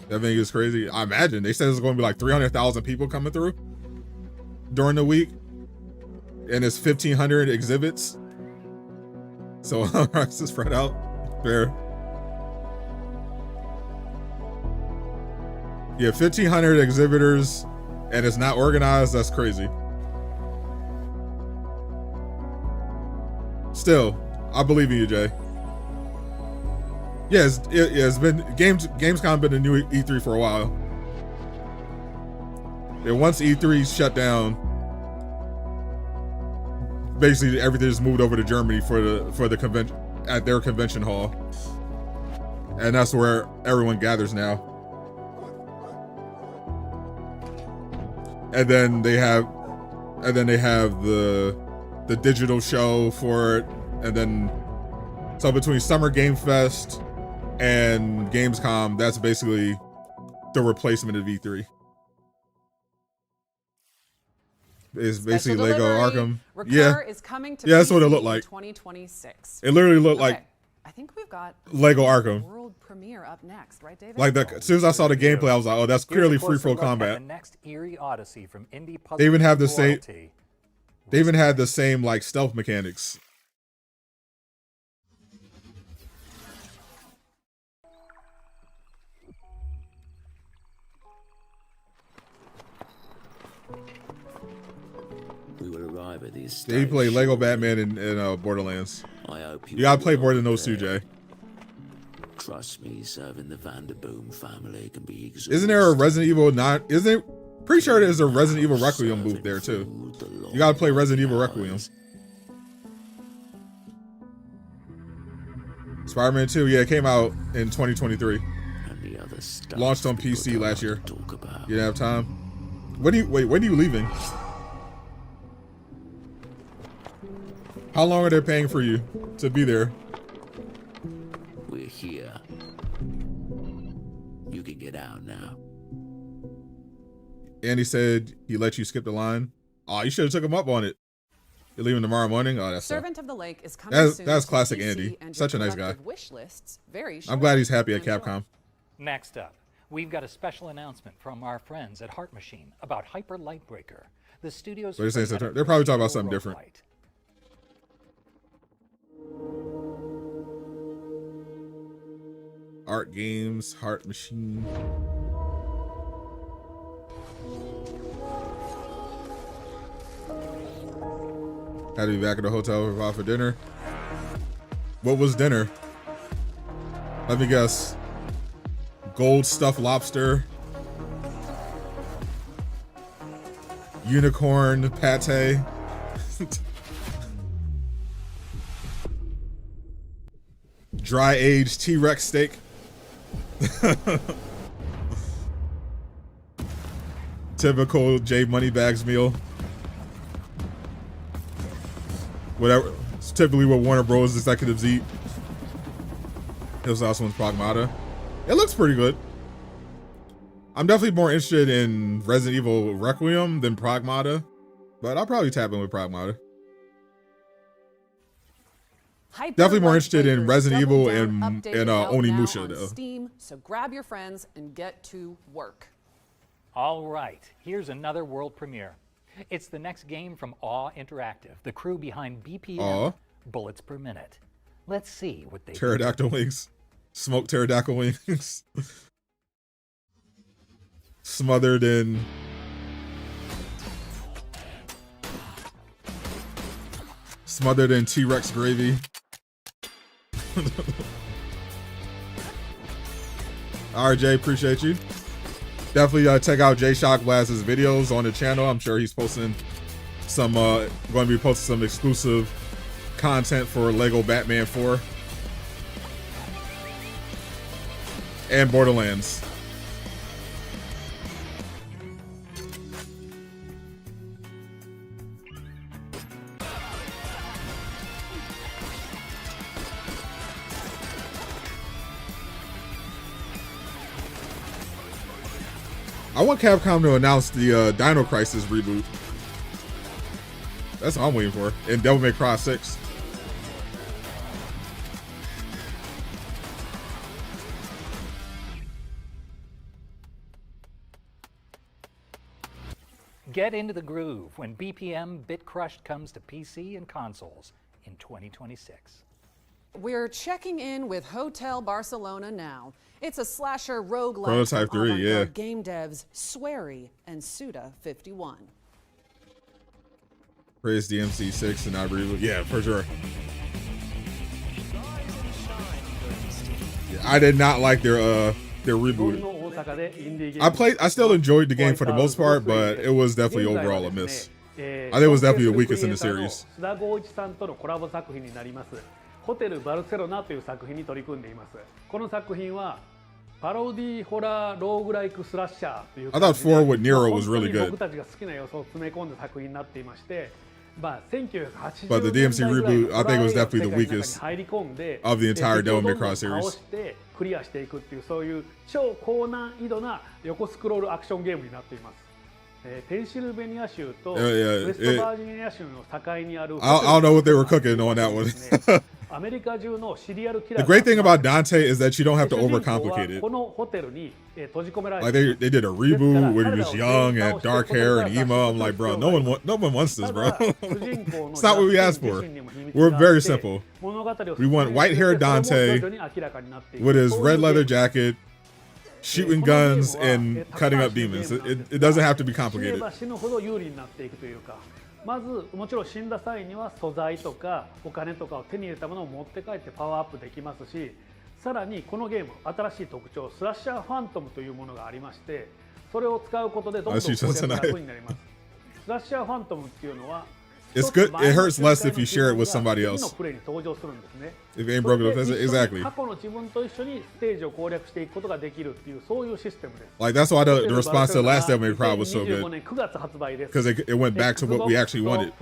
That thing is crazy. I imagine they said there's going to be like 300,000 people coming through during the week, and it's 1,500 exhibits. So it's just spread out there. Yeah, 1,500 exhibitors, and it's not organized. That's crazy. Still, I believe in you, Jay. Yeah, it's been Gamescom been a new E3 for a while. And once E3 shut down, basically everything just moved over to Germany for the convention at their convention hall, and that's where everyone gathers now. And then they have the digital show for it, and then so between Summer Game Fest and Gamescom, that's basically the replacement of E3. It's basically Lego Arkham. Recur Yeah, is coming to yeah, that's what it PC looked like. in 2026. It literally looked like I think we've got Lego Arkham. world premiere up next, right, David? Like as soon as I saw the gameplay, I was like, oh, that's clearly free flow combat. The next eerie odyssey from indie puzzle They even have the same. royalty. They even had the same like stealth mechanics. We will arrive at these. They play Lego Batman in Borderlands. I hope You gotta play more than those two, Jay. Trust me, serving the Vanderboom family can be exhausting. Isn't there a Resident Evil 9? Isn't it? Pretty sure there's a Resident Evil Requiem booth there too. You gotta play Resident Evil Requiem. Spider-Man 2, yeah, it came out in 2023. Launched on PC last year. You didn't have time. When are you leaving? How long are they paying for you to be there? We're here. You can get out now. Andy said he let you skip the line. Oh, you should have took him up on it. You're leaving tomorrow morning? Oh, that's Servant of the Lake is coming soon. That's to classic PC Andy. and Such a your nice guy. collective wish lists very I'm glad he's happy at shortly. Capcom. Next up, we've got a special announcement from our friends at Heart Machine about Hyper Lightbreaker. The studio's What are you saying? They're probably talking about something different. Art Games, Heart Machine. Had to be back at the hotel for dinner. What was dinner? Let me guess. Gold stuffed lobster. Unicorn pate. Dry aged T-Rex steak. Typical J Moneybags meal. Whatever. It's typically what Warner Bros. Executives eat. This last one's Pragmata. It looks pretty good. I'm definitely more interested in Resident Evil Requiem than Pragmata, but I'll probably tap in with Pragmata. Definitely more interested in Resident Evil and Onimusha though. Steam, so grab your friends and get to work. All right, here's another world premiere. It's the next game from Awe Interactive, the crew behind BPM Awe? Bullets Per Minute. Let's see what they Pterodactyl wings. Smoked pterodactyl wings. Smothered in T-Rex gravy. RJ, appreciate you. Definitely check out Jay Shockblast's videos on the channel. I'm sure he's posting some going to be posting some exclusive content for Lego Batman 4 and Borderlands. I want Capcom to announce the Dino Crisis reboot. That's what I'm waiting for. And Devil May Cry 6. Get into the groove when BPM Bit Crushed comes to PC and consoles in 2026. We're checking in with Hotel Barcelona now. It's a slasher roguelike Prototype from 3, yeah. avant-garde game devs Swery and Suda51. Praise DMC 6 and not reboot. Yeah, for sure. Yeah, I did not like their reboot. I still enjoyed the game for the most part, but it was definitely overall a miss. I think it was definitely the weakest in the series. ホテルバルセロナという作品に取り組んでいます。この作品はパロディホラーローグライクスラッシャーという I thought 4 with Nero was really good. 僕たちが好きな要素を詰め込んだ作品になっていまして、1980 But the DMC reboot, I think it was definitely the weakest of the entire Devil May Cry series. クリアしていくっていうそういう超高難易度な横スクロールアクションゲームになっています。ペンシルベニア州とウェストバージニア州の境にある I don't know what they were cooking on that one. アメリカ中のシリアルキラ The ー great thing about Dante is that you don't have to overcomplicate it. このホテルに閉じ込められ Like they did a reboot where he was young and dark hair and emo. I'm like, bro, no one wants this, bro. It's not what we asked for. We're very simple. We want white-haired Dante with his red leather jacket, shooting guns and cutting up demons. It doesn't have to be complicated. 死ぬほど有利になっていくというか、まずもちろん死んだ際には素材とかお金とかを手に入れたものを持って帰ってパワーアップできますし、さらにこのゲーム新しい特徴スラッシャーファントムというものがありまして、それを使うことでどんどん攻略が楽になります。スラッシャーファントムっていうのは It's good. It hurts less if you share it with somebody else. If it ain't broken up, exactly. Like that's why the response to the last Devil May Cry was so good, because it went back to what we actually wanted.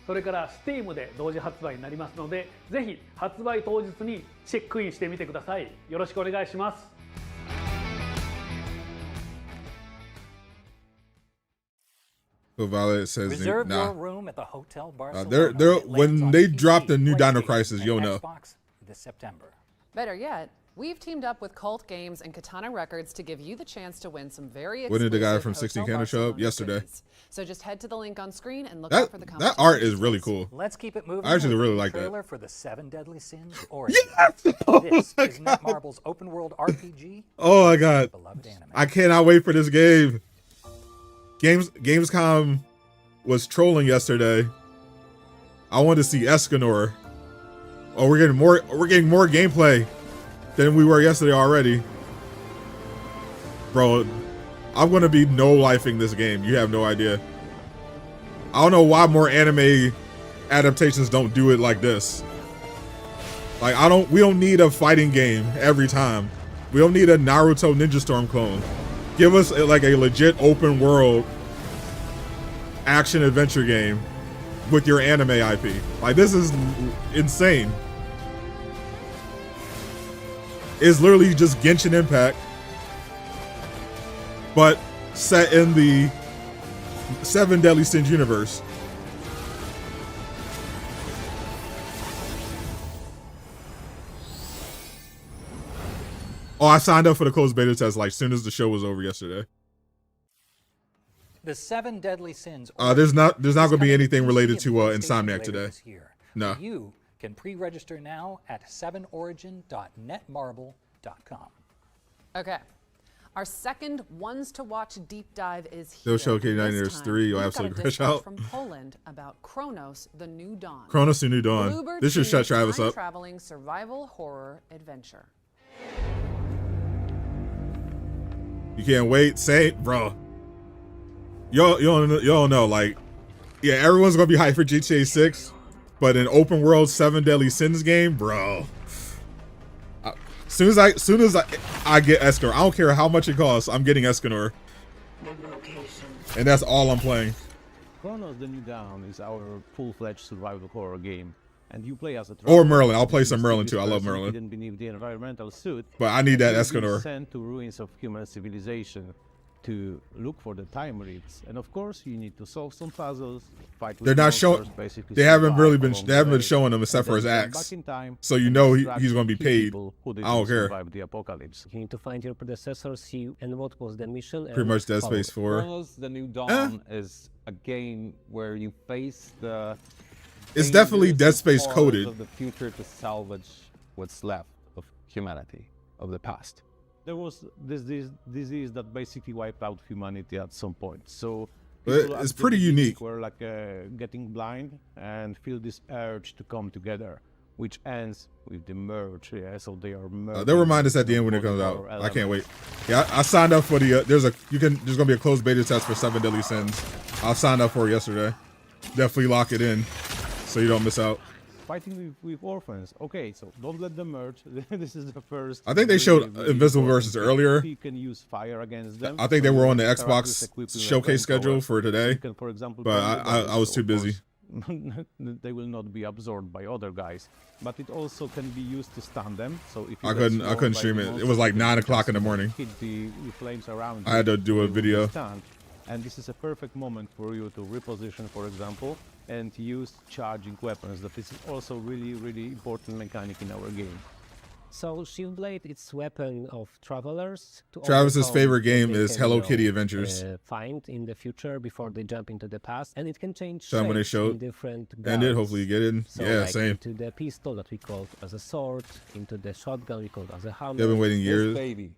それから Steam で同時発売になりますので、ぜひ発売当日にチェックインしてみてください。よろしくお願いします。Violet says, Reserve nah. your room at the Hotel Barcelona. They're when they drop the new Dino Crisis, you'll know. This September. Better yet, we've teamed up with Cult Games and Katana Records to give you the chance to win some very exclusive. When did the guy from 16 Canada show up? Yesterday. So just head to the link on screen and look out for the that art is really cool. Let's keep it moving. I actually really like that. Trailer for the 7 Deadly Sins Origin. Yes! Oh this is Netmarble's open world RPG. Oh my god. I cannot wait for this game. Gamescom was trolling yesterday. I wanted to see Escanor. Oh, we're getting more gameplay than we were yesterday already. Bro, I'm gonna be no-lifing this game. You have no idea. I don't know why more anime adaptations don't do it like this. Like we don't need a fighting game every time. We don't need a Naruto Ninja Storm clone. Give us like a legit open world action adventure game with your anime IP. Like this is insane. It's literally just Genshin Impact, but set in the 7 Deadly Sins universe. Oh, I signed up for the closed beta test like soon as the show was over yesterday. The 7 Deadly Sins. There's not going to be anything related to Insomniac today. No. You can pre-register now at 7origin.netmarble.com. Okay. Our second ones to watch deep dive is here. They'll show K9 3. You'll absolutely crash out. From Poland about Kronos: The New Dawn. Kronos: The New Dawn. This should shut Travis up. Traveling survival horror adventure. You can't wait. Say, bro. Y'all know, like, yeah, everyone's gonna be hyped for GTA 6, but an open world 7 Deadly Sins game, bro. Soon as I get Escanor, I don't care how much it costs, I'm getting Escanor. And that's all I'm playing. Kronos: The New Dawn is our full-fledged survival horror game, and you play as a or Merlin. I'll play some Merlin too. I love Merlin. Didn't believe the environmental suit, but I need that Escanor. Sent to ruins of human civilization to look for the time rifts, and of course you need to solve some puzzles. Fight with They're not showing. They haven't really been. They haven't been showing him except for his axe. So you know he's going to be paid. I don't care. The apocalypse. You need to find your predecessor, see, and what was the mission. Pretty much Dead Space 4. Kronos: The New Dawn is a game where you face the. It's definitely Dead Space coded. Of the future to salvage what's left of humanity of the past. There was this disease that basically wiped out humanity at some point. So it's pretty unique. We're like getting blind and feel this urge to come together, which ends with the merge. Yeah, so they are merged. They'll remind us at the end when it comes out. I can't wait. Yeah, I signed up for the. There's gonna be a closed beta test for 7 Deadly Sins. I signed up for it yesterday. Definitely lock it in, so you don't miss out. Fighting with orphans. Okay, so don't let them merge. This is the first. I think they showed Invisible Versus earlier. You can use fire against them. I think they were on the Xbox showcase schedule for today, for example, but I was too busy. They will not be absorbed by other guys, but it also can be used to stun them. So if you I couldn't stream it. It was like 9 o'clock in the morning. Hit the flames around. I had to do a video. And this is a perfect moment for you to reposition, for example, and use charging weapons. That is also really important mechanic in our game. So Shield Blade, it's weapon of travelers. To Travis's overcome favorite what game they is can, Hello Kitty Adventures. Find in the future before they jump into the past, and it can change So when they shapes show in different end it, guns. hopefully you get it. So Yeah, like same. into the pistol that we called as a sword, into the shotgun we called as a hammer. They've been waiting years. Baby.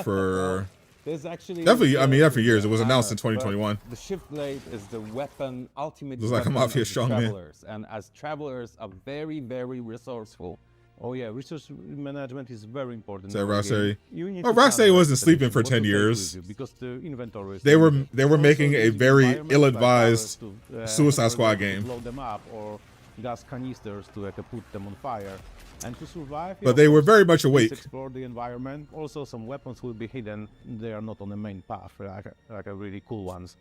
for There's actually definitely. I mean, yeah, for years. It was announced in 2021. The shift blade is the weapon, ultimate Looks like a weapon mafia of the strongman. travelers, and as travelers are very resourceful. Oh yeah, resource management is very important. Is that in our Rocksteady? game. You need Oh, to Rocksteady plan wasn't that sleeping and for what 10 to take years. with you, because the inventory is They were limited. they were Also, making the a very environment, ill-advised like barrels to, Suicide for Squad example, game. to blow them up, or gas canisters to put them on fire. And to survive, But they were very much let's awake. explore the environment. Also, some weapons will be hidden. They are not on the main path, like a really cool ones.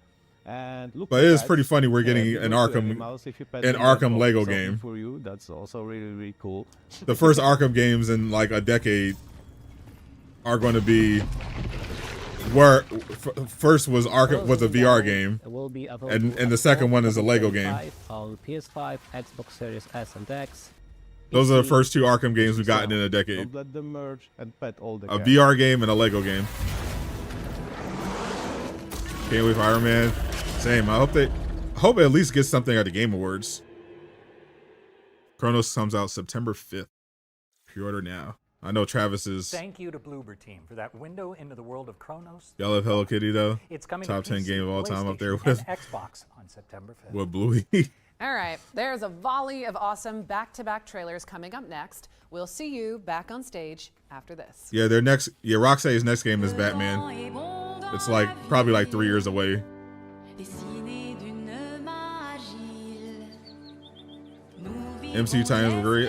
And look, But at it is that. pretty funny we're getting People an to Arkham animals, if you pet an them, Arkham that's Lego something game. for you. That's also really cool. The first Arkham games in like a decade are going to be where first was Arkham was a VR game, Will be and the second one is a Lego game. On PS5, Xbox Series S and X. Those are the PC. first two Arkham games we've gotten in a decade. Don't let them merge and pet all the A cats. VR game and a Lego game. Can't wait for Iron Man. Same. I hope it at least gets something at the Game Awards. Chronos comes out September 5th. Pre-order now. I know Travis is. Thank you to Bloober Team for that window into the world of Chronos. Y'all love Hello Kitty though. It's coming Top to 10 PC, game of all time up there PlayStation, with and Xbox on September 5th. what Bluey. All right, there's a volley of awesome back-to-back trailers coming up next. We'll see you back on stage after this. Yeah, their next. Yeah, Rocksteady's next game is Batman. It's like probably like 3 years away. MCU tie-ins were great.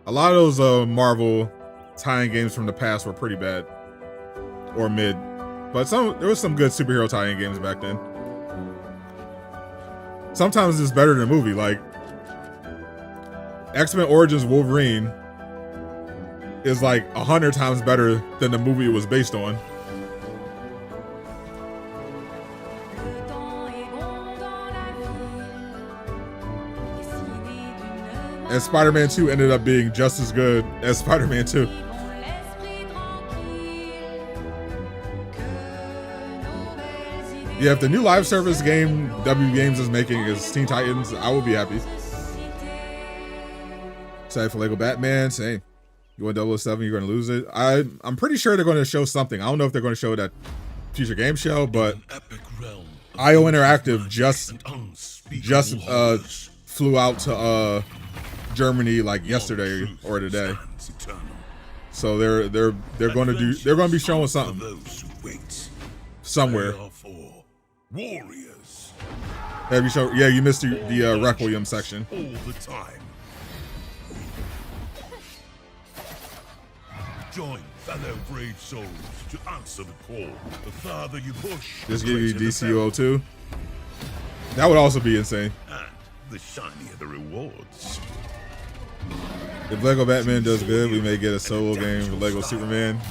A lot of those Marvel tie-in games from the past were pretty bad or mid, but there was some good superhero tie-in games back then. Sometimes it's better than a movie, like X-Men Origins Wolverine is like 100 times better than the movie it was based on. And Spider-Man 2 ended up being just as good as Spider-Man 2. Yeah, if the new live service game W Games is making is Teen Titans, I will be happy. Excited for Lego Batman, same. You want 007, you're going to lose it. I'm pretty sure they're going to show something. I don't know if they're going to show that future game show, but IO Interactive just flew out to Germany like yesterday or today. So they're going to be showing something somewhere. Warriors. Have you show? Yeah, you missed the Requiem section. All the time. Join fellow brave souls to answer the call. The farther you push, Just the give you greater the peril. DCU02. That would also be insane. And the shinier the rewards. If Lego Batman does good, we may get a solo game with Lego Superman.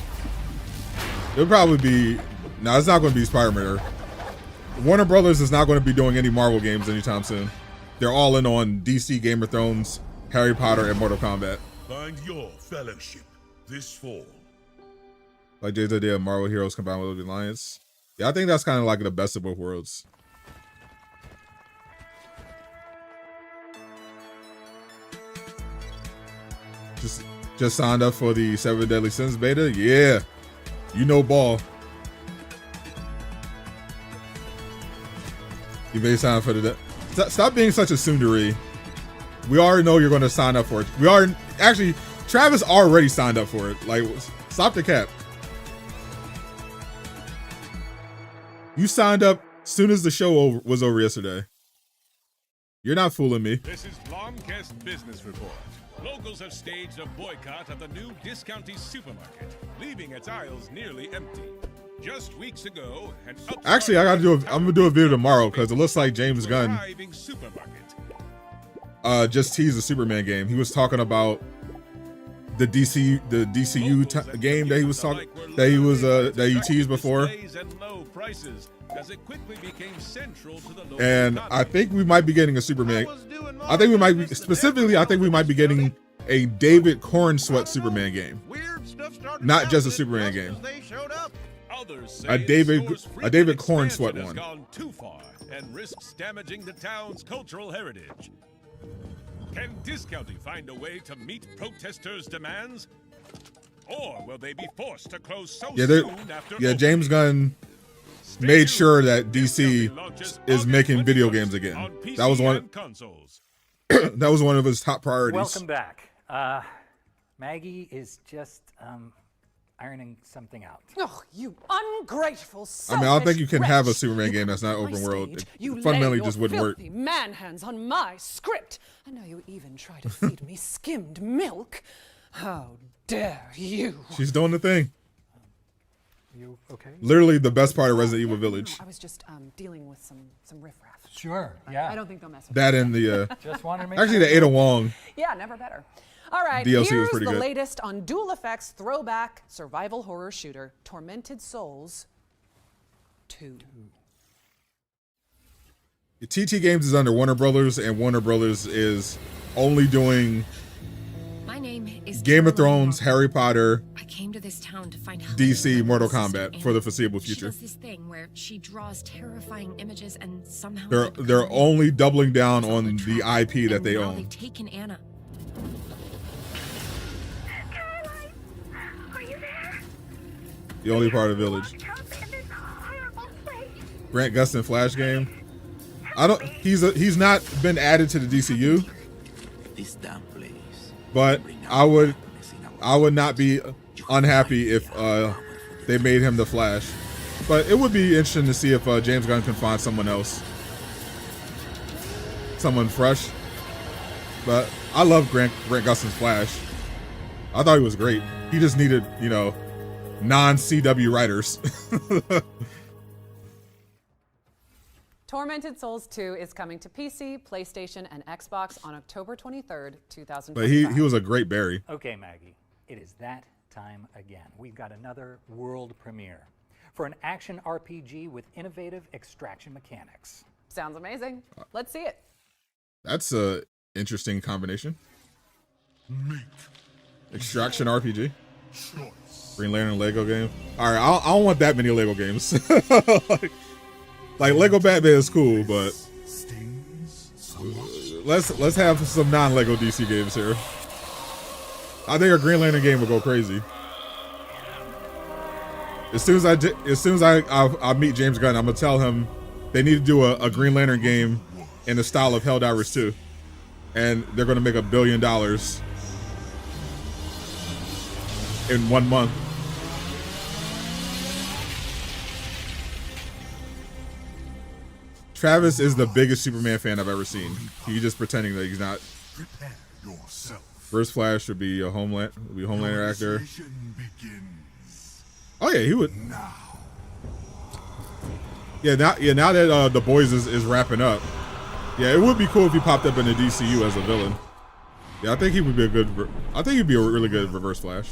It'll probably be. No, it's not going to be Spider-Man. Warner Brothers is not going to be doing any Marvel games anytime soon. They're all in on DC, Game of Thrones, Harry Potter, and Mortal Kombat. Find your fellowship this fall. Like they did Marvel Heroes combined with the Alliance. Yeah, I think that's kind of like the best of both worlds. Just signed up for the 7 Deadly Sins beta. Yeah, you know ball. You may sign up for the. Stop being such a tsundere. We already know you're going to sign up for it. We are actually. Travis already signed up for it. Like, stop the cap. You signed up as soon as the show was over yesterday. You're not fooling me. This is Blomkest Business Report. Locals have staged a boycott of the new Discounty supermarket, leaving its aisles nearly empty. Just weeks ago, Actually, I'm gonna do a video tomorrow because it looks like James Gunn just teased the Superman game. He was talking about the DCU game that he was talking that he teased before. as it quickly became central to the local And economy. I think we might be getting a Superman. I think we might be, specifically, I think we might be getting a David Cornsweet Superman game. Not just a Superman game. Others say A David the store's Cornsweet frequent expansion has one. gone too far and risks damaging the town's cultural heritage. Can Discounty find a way to meet protesters' demands? Or will they be forced to close so Yeah, soon after yeah. James Gunn made sure that DC is making video games again. That was one. That was one of his top priorities. Welcome back. Maggie is just ironing something out. Oh, you ungrateful, I mean, I don't think you can selfish have a wretch. Superman game that's not My open world. stage, It you fundamentally lay just your wouldn't work. filthy man hands on my script. I know you even try to feed me skimmed milk. How dare you? She's doing the thing. You okay? Literally the best part of Resident Evil Village. I was just dealing with some riffraff. Sure, yeah. I don't think they'll mess with That me. and the Just wanted to make actually sure. the Ada Wong. Yeah, never better. All right, DLC was here's pretty the good. latest on Dual Effects throwback survival horror shooter Tormented Souls 2. TT Games is under Warner Brothers, and Warner Brothers is only doing My name is Game of Caroline Thrones, Walker. Harry Potter, I came to this town to find help. DC, with my Mortal sister Kombat for the foreseeable She future. does this thing where she draws terrifying images and somehow They're only doubling down on the IP that they now own. they've taken Anna. The only part of the village. Grant Gustin Flash game. I don't. He's not been added to the DCU, This damn place. but I would not be unhappy if they made him the Flash. But it would be interesting to see if James Gunn can find someone else, someone fresh. But I love Grant Gustin's Flash. I thought he was great. He just needed, non-CW writers. Tormented Souls 2 is coming to PC, PlayStation, and Xbox on October 23rd, 2025. But he was a great Barry. Okay, Maggie, it is that time again. We've got another world premiere for an action RPG with innovative extraction mechanics. Sounds amazing. Let's see it. That's a interesting combination. Extraction RPG. Green Lantern Lego game. All right, I don't want that many Lego games. like Lego Batman is cool, but let's have some non-Lego DC games here. I think a Green Lantern game would go crazy. As soon as I meet James Gunn, I'm gonna tell him they need to do a Green Lantern game in the style of Helldivers 2, and they're gonna make $1 billion in 1 month. Travis is the biggest Superman fan I've ever seen. He's just pretending that he's not. First Flash would be a Homelander actor. Oh yeah, he would. Yeah, now that The Boys is wrapping up, yeah, it would be cool if he popped up in the DCU as a villain. Yeah, I think he would be I think he'd be a really good Reverse Flash.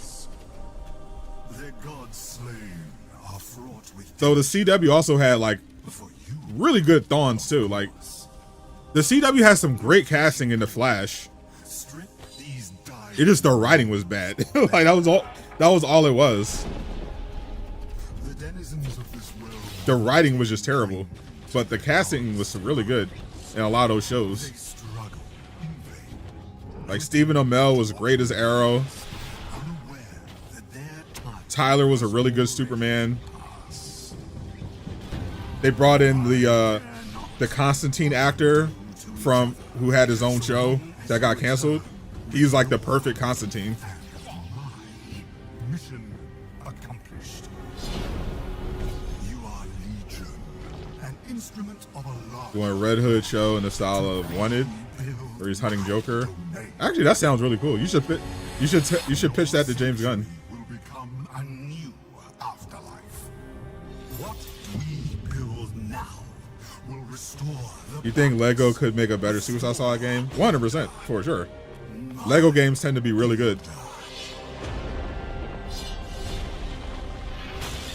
So the CW also had like really good Thawns too. Like the CW has some great casting in the Flash. It just the writing was bad. Like that was all it was. The writing was just terrible, but the casting was really good in a lot of those shows. Like Stephen Amell was great as Arrow. Tyler was a really good Superman. They brought in the Constantine actor from who had his own show that got canceled. He's like the perfect Constantine. Mission accomplished. You are Legion, an instrument of Allah. Doing a Red Hood show in the style of Wanted, where he's hunting Joker. Actually, that sounds really cool. You should pitch that to James Gunn. Will become a new afterlife. What we build now will restore the You think Lego could make a better Suicide Squad game? 100% for sure. Lego games tend to be really good.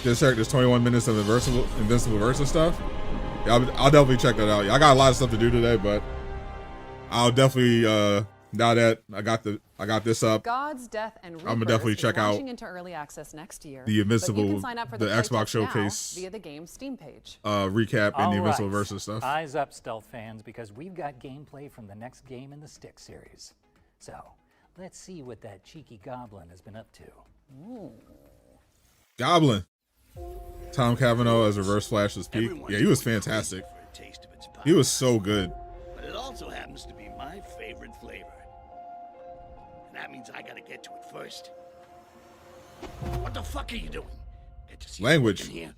There's 21 minutes of Invincible versus stuff. Yeah, I'll definitely check that out. I got a lot of stuff to do today, but I'll definitely now that I got this up, God's Death and Rebirth I'm gonna definitely check out into early access next year. the Invincible, But you can sign up for the Xbox playtest now Showcase via the game's Steam page. recap and the All Invincible right. versus stuff. Eyes up, stealth fans, because we've got gameplay from the next game in the Stick series. So let's see what that cheeky goblin has been up to. Goblin. Tom Cavanaugh as Reverse Flash's peak. Yeah, he was fantastic. He was so good. But it also happens to be my favorite flavor. And that means I gotta get to it first. What the fuck are you doing? Get to see Language. in here.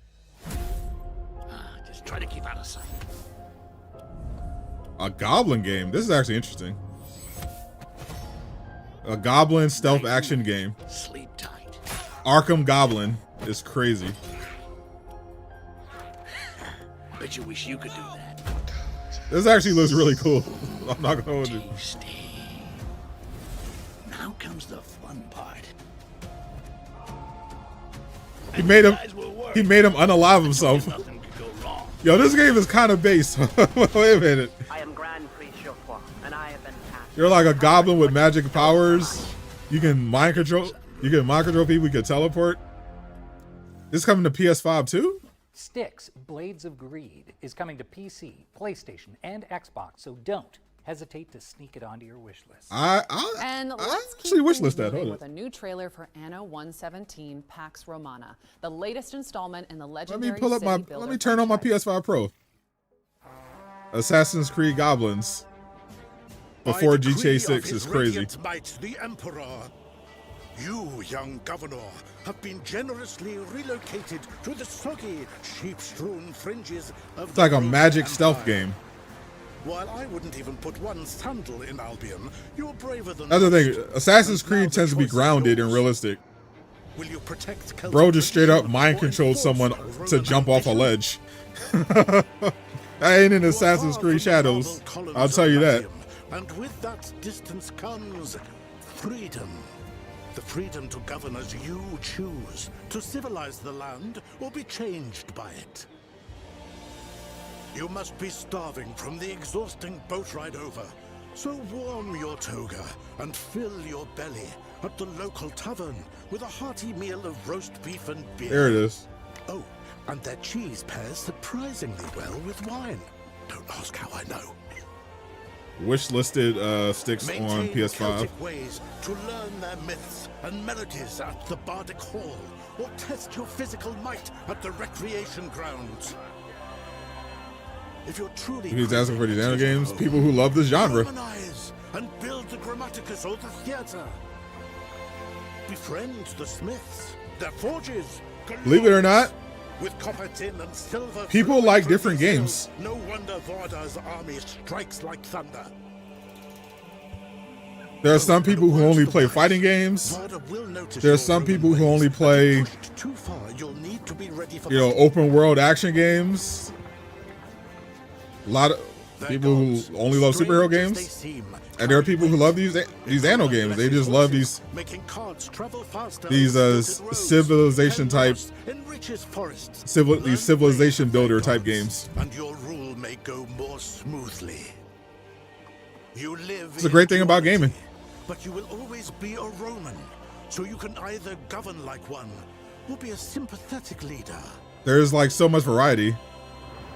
Just try to keep out of sight. A Goblin game. This is actually interesting. A Goblin stealth action game. Sleep tight. Arkham Goblin is crazy. Bet you wish you could do that. This actually looks really cool. I'm not gonna hold you. Now comes the fun part. He made him unalive himself. Yo, this game is kind of base. Wait a minute. I am Grand Prix Geoffroy, and I have been tasked. You're like a goblin with magic powers. You can mind control. You can mind control people. You can teleport. This coming to PS5 too? Sticks Blades of Greed is coming to PC, PlayStation, and Xbox, so don't hesitate to sneak it onto your wish list. And let's keep wish things list that. moving Hold with a new trailer for Anno 117 Pax Romana, the latest installment in the legendary city builder Let me turn on my PS5 Pro. Assassin's Creed Goblins before GTA 6 is crazy. Might, the Emperor. You, young governor, have been generously relocated to the soggy, sheep-strewn fringes of It's the like a Roman magic stealth Empire. game. While I wouldn't even put one sandal in Albion, you're braver than That's the thing. most. Assassin's And now Creed the tends to be choice is grounded and yours. realistic. Will you protect Celtic Bro just straight up tradition mind or controlled enforce someone a Roman to jump off a ambition? ledge. That ain't in Assassin's Creed Shadows. I'll tell you that. And with that distance comes freedom. The freedom to govern as you choose, to civilize the land or be changed by it. You must be starving from the exhausting boat ride over, so warm your toga and fill your belly at the local tavern with a hearty meal of roast beef and beer. There it is. Oh, and their cheese pairs surprisingly well with wine. Don't ask how I know. Wish listed sticks on Maintain PS5. Celtic ways to learn their myths and melodies at the Bardic Hall, or test your physical might at the recreation grounds. If you're truly He's asking for these anime games. People who love this genre. Romanize and build the Grammaticus or the theater. Befriend the smiths, their forges. Believe it or not, With copper, tin, and silver. people flowing like from different these games. hills, No wonder Varda's army strikes like thunder. There are some people who only play fighting games. There are some people who only play, Too far, you'll need to be ready for open world action games. A lot of people who only love superhero games. And there are people who love these anno games. They just love these civilization type, these civilization builder type games. and your rule may go more smoothly. You live It's a great thing about gaming. but you will always be a Roman, so you can either govern like one or be a sympathetic leader. There's like so much variety.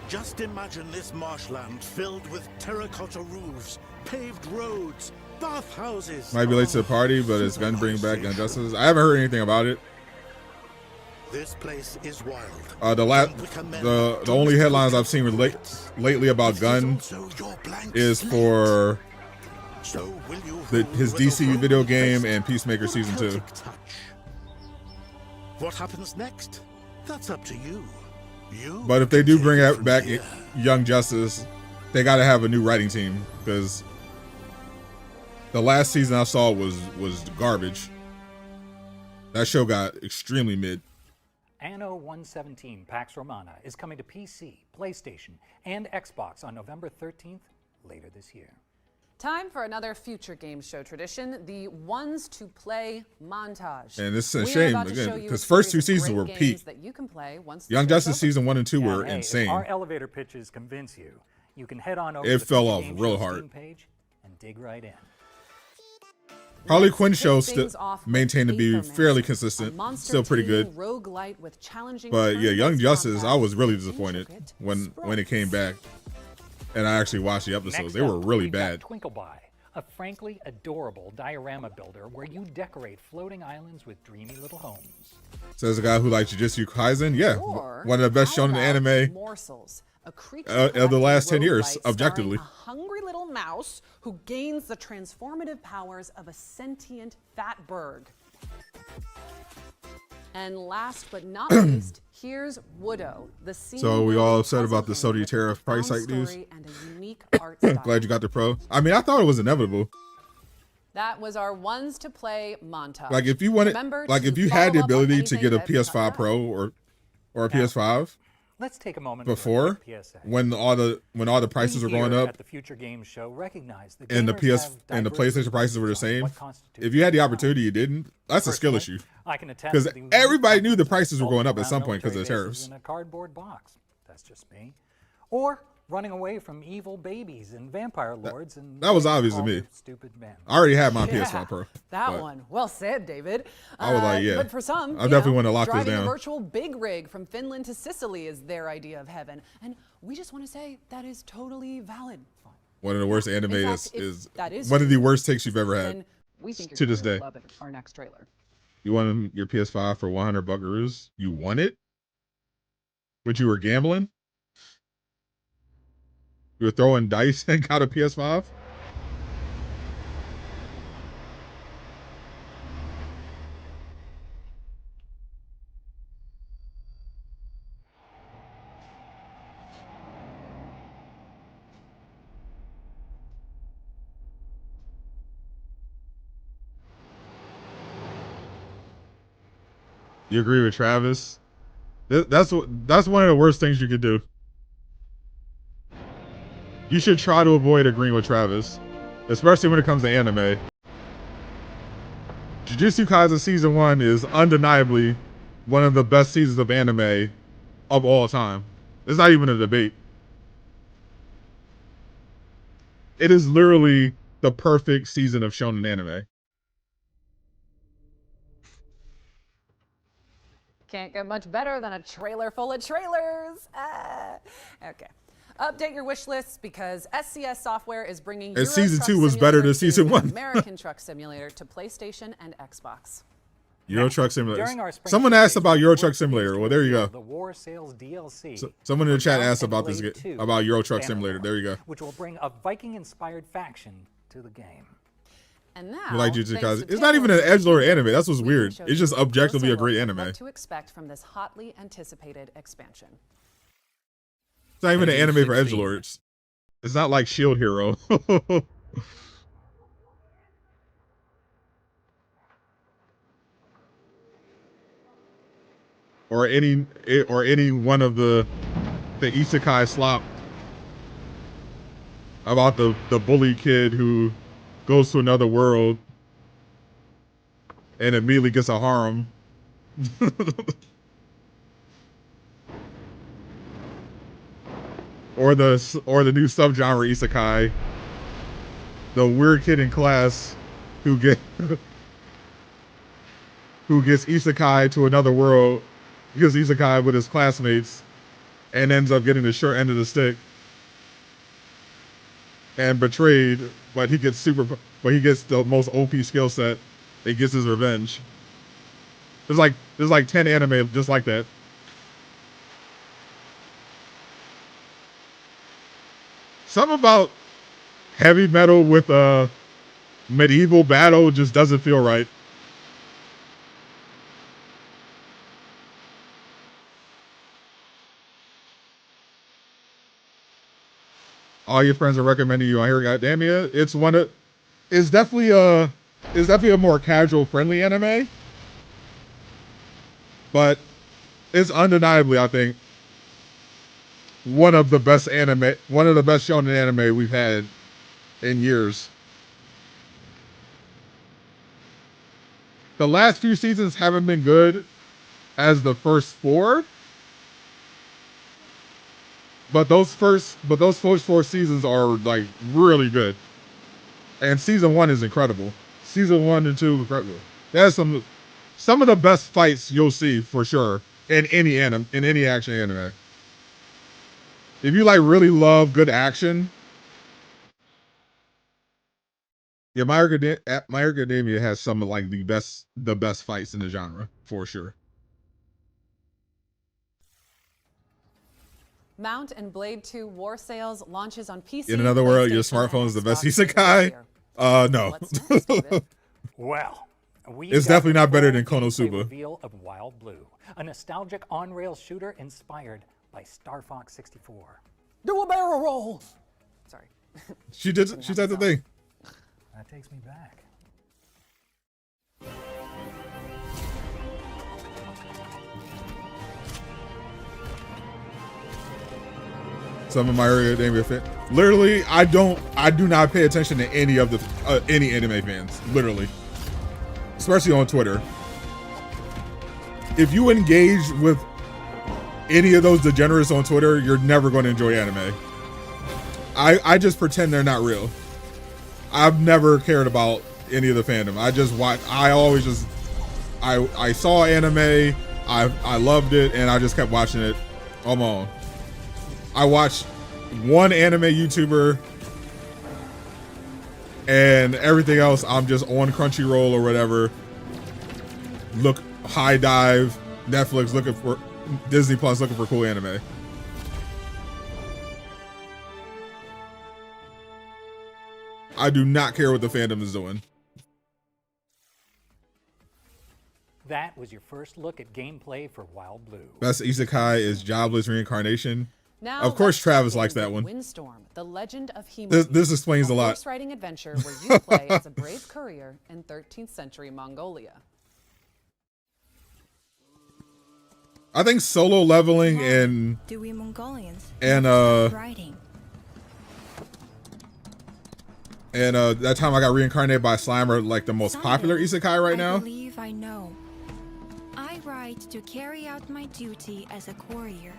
Just imagine this marshland filled with terracotta roofs, paved roads, bathhouses. Might be late to the party, but it's gonna bring back gun justice. I haven't heard anything about it. This place is wild. The only headlines I've seen lately about gun is for his DC video game and Peacemaker Season 2. What happens next? That's up to you. But if they do bring back Young Justice, they got to have a new writing team, because the last season I saw was garbage. That show got extremely mid. Anno 117 Pax Romana is coming to PC, PlayStation, and Xbox on November 13th later this year. Time for another future game show tradition, the ones to play montage. And it's a We are shame about to show again you because a first series two of seasons great were games peak. that you can play once the Young show's Justice over. season 1 and 2 were Hey, insane. If our elevator pitches convince you, you can head on over It to the fell Future off Game real Show hard. Steam page and dig right in. Harley Let's Quinn kick show things still off with maintained to be Aethermancer, fairly a consistent, monster still pretty teen good. roguelite with challenging But yeah, Young turn-based Justice, I combat, was really disappointed when it came back, and I actually watched the episodes. Next They were up, really we've bad. got Twinkleby, a frankly adorable diorama builder where you decorate floating islands with dreamy little homes. Says the guy who likes Jujutsu Kaisen. Yeah, Or one of the best shown in anime Morsels, a creature of the last 10 collecting years, roguelite objectively. starring a hungry little mouse who gains the transformative powers of a sentient fat bird. And last but not least, here's Woodo, the scene So we all upset puzzle about the game Sodi with a tariff price profound hike news. story and a unique art style. Glad you got the pro. I mean, I thought it was inevitable. That was our ones to play montage. Like if you wanted, Remember like to if you had the follow up on ability to anything get a that- PS5 Pro or a PS5 Let's take a moment before, for a quick PSA. when all the prices were We going here up, at the Future Game Show recognize that and the gamers have PlayStation prices were the diversity same. on what constitutes If you had the opportunity, you didn't. That's a skill Personally, issue. I can attest Because that the everybody knew the prices were bulking going up at around some point because of the military bases tariffs. in a cardboard box. That's just me. Or running away from evil babies and vampire lords and That was obvious to all me. their stupid men. I already had my Yeah, PS5 Pro. That but one. Well said, David. I was like, yeah. But for some, I definitely want to lock this driving down. a virtual big rig from Finland to Sicily is their idea of heaven. And we just want to say that is totally valid. One of the worst anime In fact, if is that is one of the true, worst takes you've ever had. then we think to you're this gonna day. love it, our next trailer. You wanted your PS5 for 100 buckaroos? You won it? But you were gambling? You were throwing dice and got a PS5? You agree with Travis? That's one of the worst things you could do. You should try to avoid agreeing with Travis, especially when it comes to anime. Jujutsu Kaisen Season 1 is undeniably one of the best seasons of anime of all time. It's not even a debate. It is literally the perfect season of shonen anime. Can't get much better than a trailer full of trailers. Okay. Update your wish lists because SCS Software is bringing And Euro Season Truck 2 was better than Simulator 2 Season and 1. American Truck Simulator to PlayStation and Xbox. Euro Truck Simulator. During our spring Someone showcase, asked about Euro we're Truck pleased Simulator. to Well, there you reveal go. The War Sales DLC. Someone in the chat for asked Mount about and this, Blade 2, about Euro Truck Bannerlord, Simulator. There you go. Which will bring a Viking-inspired faction to the game. And now, You like Jujutsu thanks Kaisen? to It's not even an Taylor, edgelord anime. That's what's we can weird. show It's just you a objectively a closer great look at anime. What to expect from this hotly anticipated expansion. It's not even an anime for 16. edgelords. It's not like Shield Hero. or any one of the isekai slop about the bully kid who goes to another world and immediately gets a harem. or the new subgenre isekai, the weird kid in class who gets isekai to another world, gets isekai with his classmates, and ends up getting the short end of the stick and betrayed, but he gets the most OP skill set. He gets his revenge. There's like 10 anime just like that. Something about heavy metal with a medieval battle just doesn't feel right. All your friends are recommending you on here, goddamn ya. It's definitely a more casual, friendly anime. But it's undeniably, I think, one of the best shonen anime we've had in years. The last few seasons haven't been good as the first 4. But those first 4 seasons are like really good. And season 1 is incredible. Season 1 and 2 incredible. There's some of the best fights you'll see for sure in any action anime. If you like really love good action, yeah, My Hero Academia has some of like the best fights in the genre for sure. Mount and Blade 2 War Sales launches on PC. In another world, your smartphone is the best isekai. No. Well, it's definitely not better than Konosuba. Reveal of Wild Blue, a nostalgic on-rail shooter inspired by Star Fox 64. Do a barrel roll. Sorry. She said the thing. That takes me back. Some of My Hero Academia fans. Literally, I do not pay attention to any of the any anime fans. Literally, especially on Twitter. If you engage with any of those degenerates on Twitter, you're never going to enjoy anime. I just pretend they're not real. I've never cared about any of the fandom. I just watch. I always just. I saw anime. I loved it, and I just kept watching it on my own. I watched one anime YouTuber, and everything else I'm just on Crunchyroll or whatever. Look, High Dive, Netflix looking for Disney Plus looking for cool anime. I do not care what the fandom is doing. That was your first look at gameplay for Wild Blue. Best isekai is Jobless Reincarnation. Now, of course, Travis likes that one. Windstorm, the Legend of Himori. This explains a lot. Horse riding adventure where you play as a brave courier in 13th century Mongolia. I think solo leveling and Do we Mongolians that time I got reincarnated by a slime are like the most popular isekai right now. I believe I know. I ride to carry out my duty as a courier.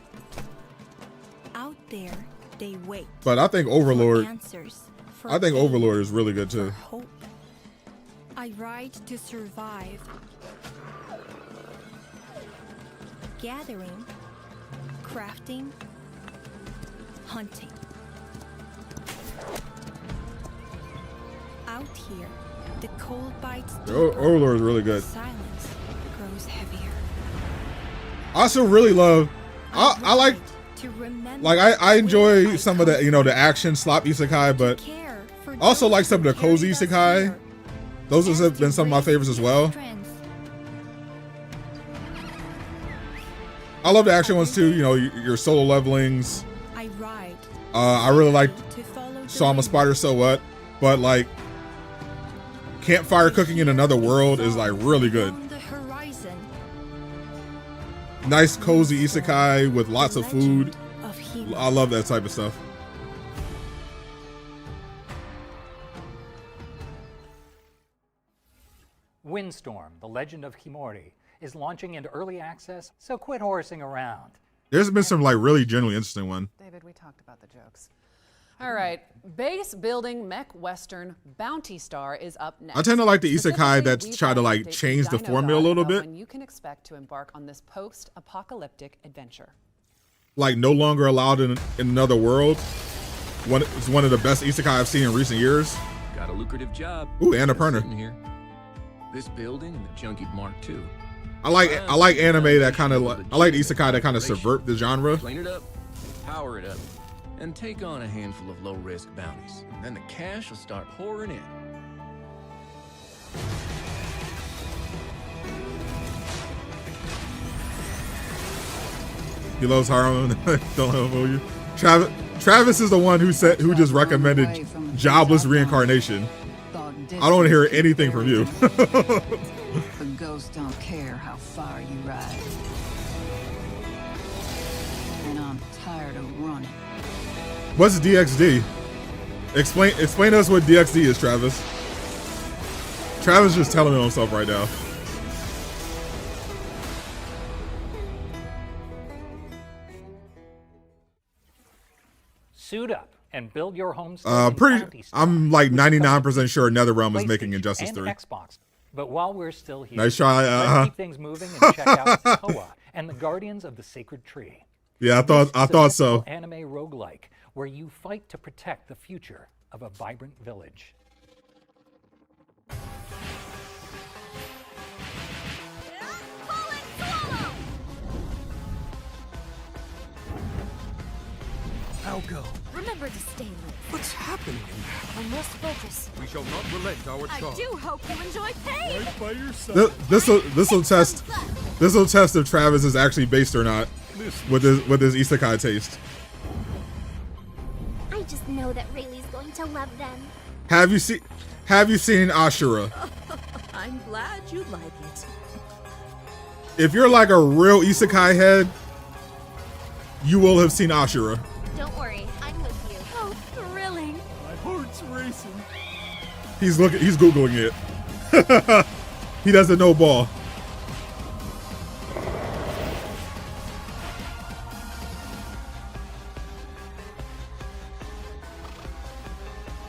Out there, they wait. But I think Overlord. For I think Overlord is really good too. hope. I ride to survive. Gathering, crafting, hunting. Out here, the cold bites deeper, Overlord is really good. silence grows heavier. I also really love. I like. I enjoy some of the the action slop isekai, but also like some of the cozy isekai. Those have been some of my favorites as well. I love the action ones too. Your solo levelings. I really like. So I'm a Spider, so what? But like, campfire cooking in another world is like really good. Nice cozy isekai with lots of food. I love that type of stuff. Windstorm, the Legend of Himori, is launching into early access, so quit horsing around. There's been some like really genuinely interesting one. David, we talked about the jokes. All right, base building mech western Bounty Star is up next. I tend to like the isekai that try to like change the formula a little bit. When you can expect to embark on this post-apocalyptic adventure. Like no longer allowed in another world. It's one of the best isekai I've seen in recent years. Got a lucrative job. Ooh, Annapurna. Here. This building and the Junkie Mark II. I like anime that kind of I like isekai that kind of subvert the genre. Clean it up, power it up, and take on a handful of low-risk bounties. And then the cash will start pouring in. He loves Harlem. Don't help you. Travis is the one who just recommended Jobless Reincarnation. I don't want to hear anything from you. The ghosts don't care how far you ride. And I'm tired of running. What's DXD? Explain to us what DXD is, Travis. Travis just telling it himself right now. Suit up and build your home. I'm like 99% sure NetherRealm is making Injustice and 3. Xbox. But while we're still here, nice try. Let's keep things moving and check out Koa and the Guardians of the Sacred Tree. Yeah, I thought so. Anime roguelike where you fight to protect the future of a vibrant village. I'll go. Remember to stay lit. What's happening in there? I must focus. We shall not relent our I charge. do hope you enjoy pain. Right by your side. This will test if Travis is actually based or not with his isekai taste. I just know that Rayleigh's going to love them. Have you seen Ashura? I'm glad you like it. If you're like a real isekai head, you will have seen Ashura. Don't worry, I'm with you. Oh, thrilling. My heart's racing. He's Googling it. He doesn't know ball.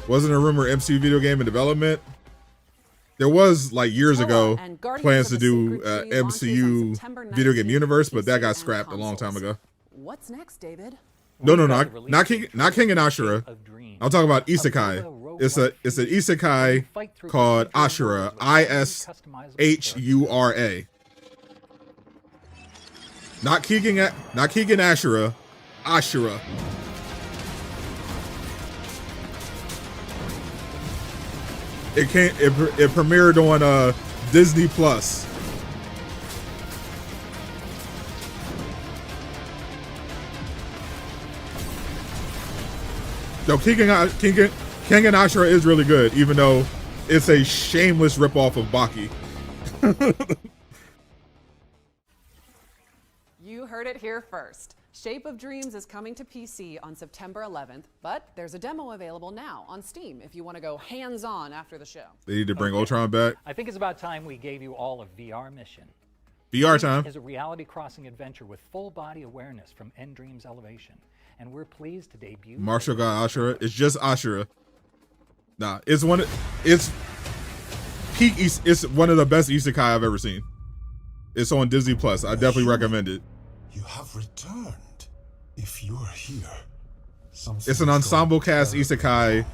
Wasn't a rumor MCU video game in development? There was like years ago plans to do MCU video game universe, but that got scrapped a long time ago. What's next, David? No, not King and Ashura. I'm talking about isekai. It's an isekai called Ashura. Ishura. Not Keegan Ashura. Ashura. It premiered on Disney Plus. No, King and Ashura is really good, even though it's a shameless ripoff of Baki. You heard it here first. Shape of Dreams is coming to PC on September 11th, but there's a demo available now on Steam if you want to go hands-on after the show. They need to bring Ultron back. I think it's about time we gave you all a VR mission. VR time is a reality-crossing adventure with full-body awareness from Endream's Elevation, and we're pleased to debut. Marshall got Ashura. It's just Ashura. Nah, it's one of the best isekai I've ever seen. It's on Disney Plus. I definitely recommend it. You have returned. If you're here, it's an ensemble cast isekai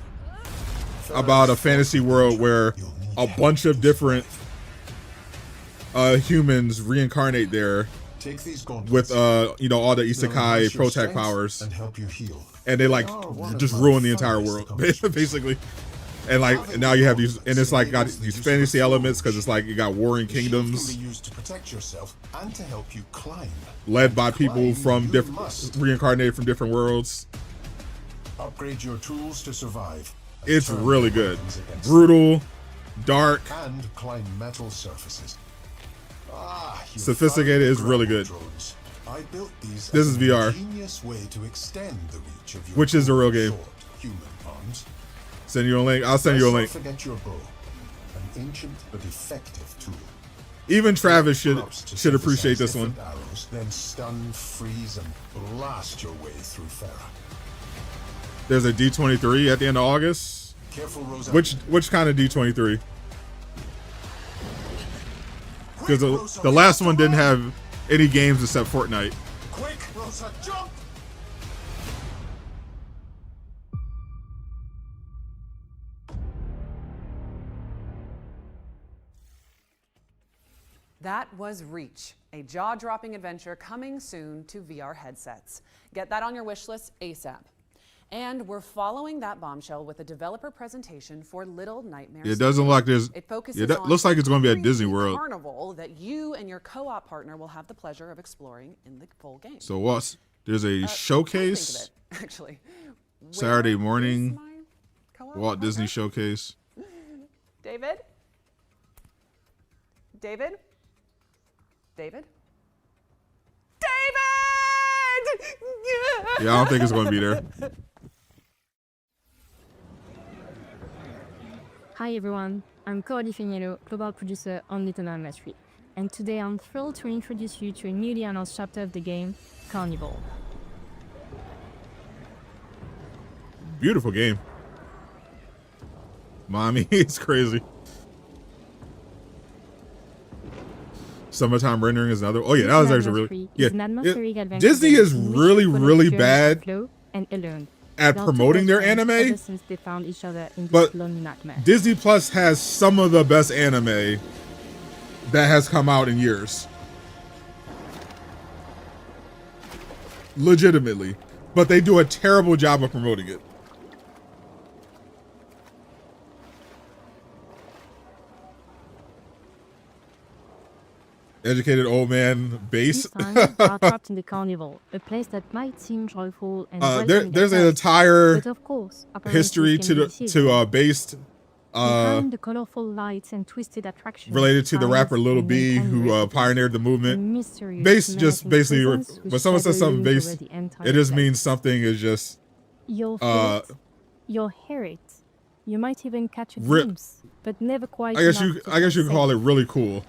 about a fantasy world where a bunch of different humans reincarnate there with all the isekai protag powers, and they like just ruin the entire world basically. And like now you have these, and it's like got these fantasy elements because it's like you got warring kingdoms used to protect yourself and to help you climb, led by people from different reincarnated from different worlds. Upgrade your tools to survive. It's really good, brutal, dark, and climb metal surfaces. Sophisticated is really good. I built these this is VR, way to extend the reach of your which is a real game. Human arms. Send you a link. I'll send you a link. Forget your bow, an ancient but effective tool. Even Travis should appreciate this one. Arrows, then stun, freeze, and blast your way through Farah. There's a D23 at the end of August. Careful, Rosa. Which kind of D23? Because the last one didn't have any games except Fortnite. Quick, Rosa, jump! That was Reach, a jaw-dropping adventure coming soon to VR headsets. Get that on your wish list ASAP. And we're following that bombshell with a developer presentation for Little Nightmares. It doesn't look like there's. It focuses on looks like it's going to be at Disney World. Carnival that you and your co-op partner will have the pleasure of exploring in the full game. So what's there's a showcase? Think of it, actually. Saturday morning, Walt Disney showcase. David? David? David? David! Yeah, I don't think it's going to be there. Hi everyone, I'm Coralie Feniello, global producer on Little Nightmares 3, and today I'm thrilled to introduce you to a newly announced chapter of the game, Carnival. Beautiful game. Mommy, it's crazy. Summertime rendering is another. Oh yeah, that was actually really. Yeah, Disney is really, really bad at promoting their anime. But Disney Plus has some of the best anime that has come out in years. Legitimately. But they do a terrible job of promoting it. Educated old man base. Are trapped in the carnival, a place that might seem joyful and there's an entire history to based behind the colorful lights and twisted attractions related to the rapper Lil B, who pioneered the movement. Base just basically, when someone says something base, it just means something is just you'll hear it. You might even catch a glimpse, but never quite. I guess you could call it really cool.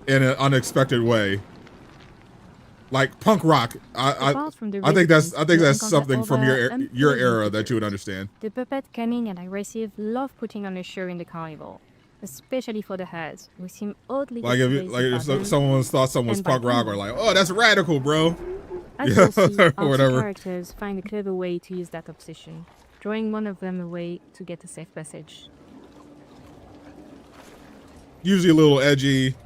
In an unexpected way, like punk rock. I think that's something from your era that you would understand. The puppet cunning and aggressive love putting on a show in the carnival, especially for the heads, who seem oddly if someone thought someone was punk rock, or like, oh, that's radical, bro. As you'll see, our two characters find a clever way to use that obsession, drawing one of them away to get a safe passage. Usually a little edgy.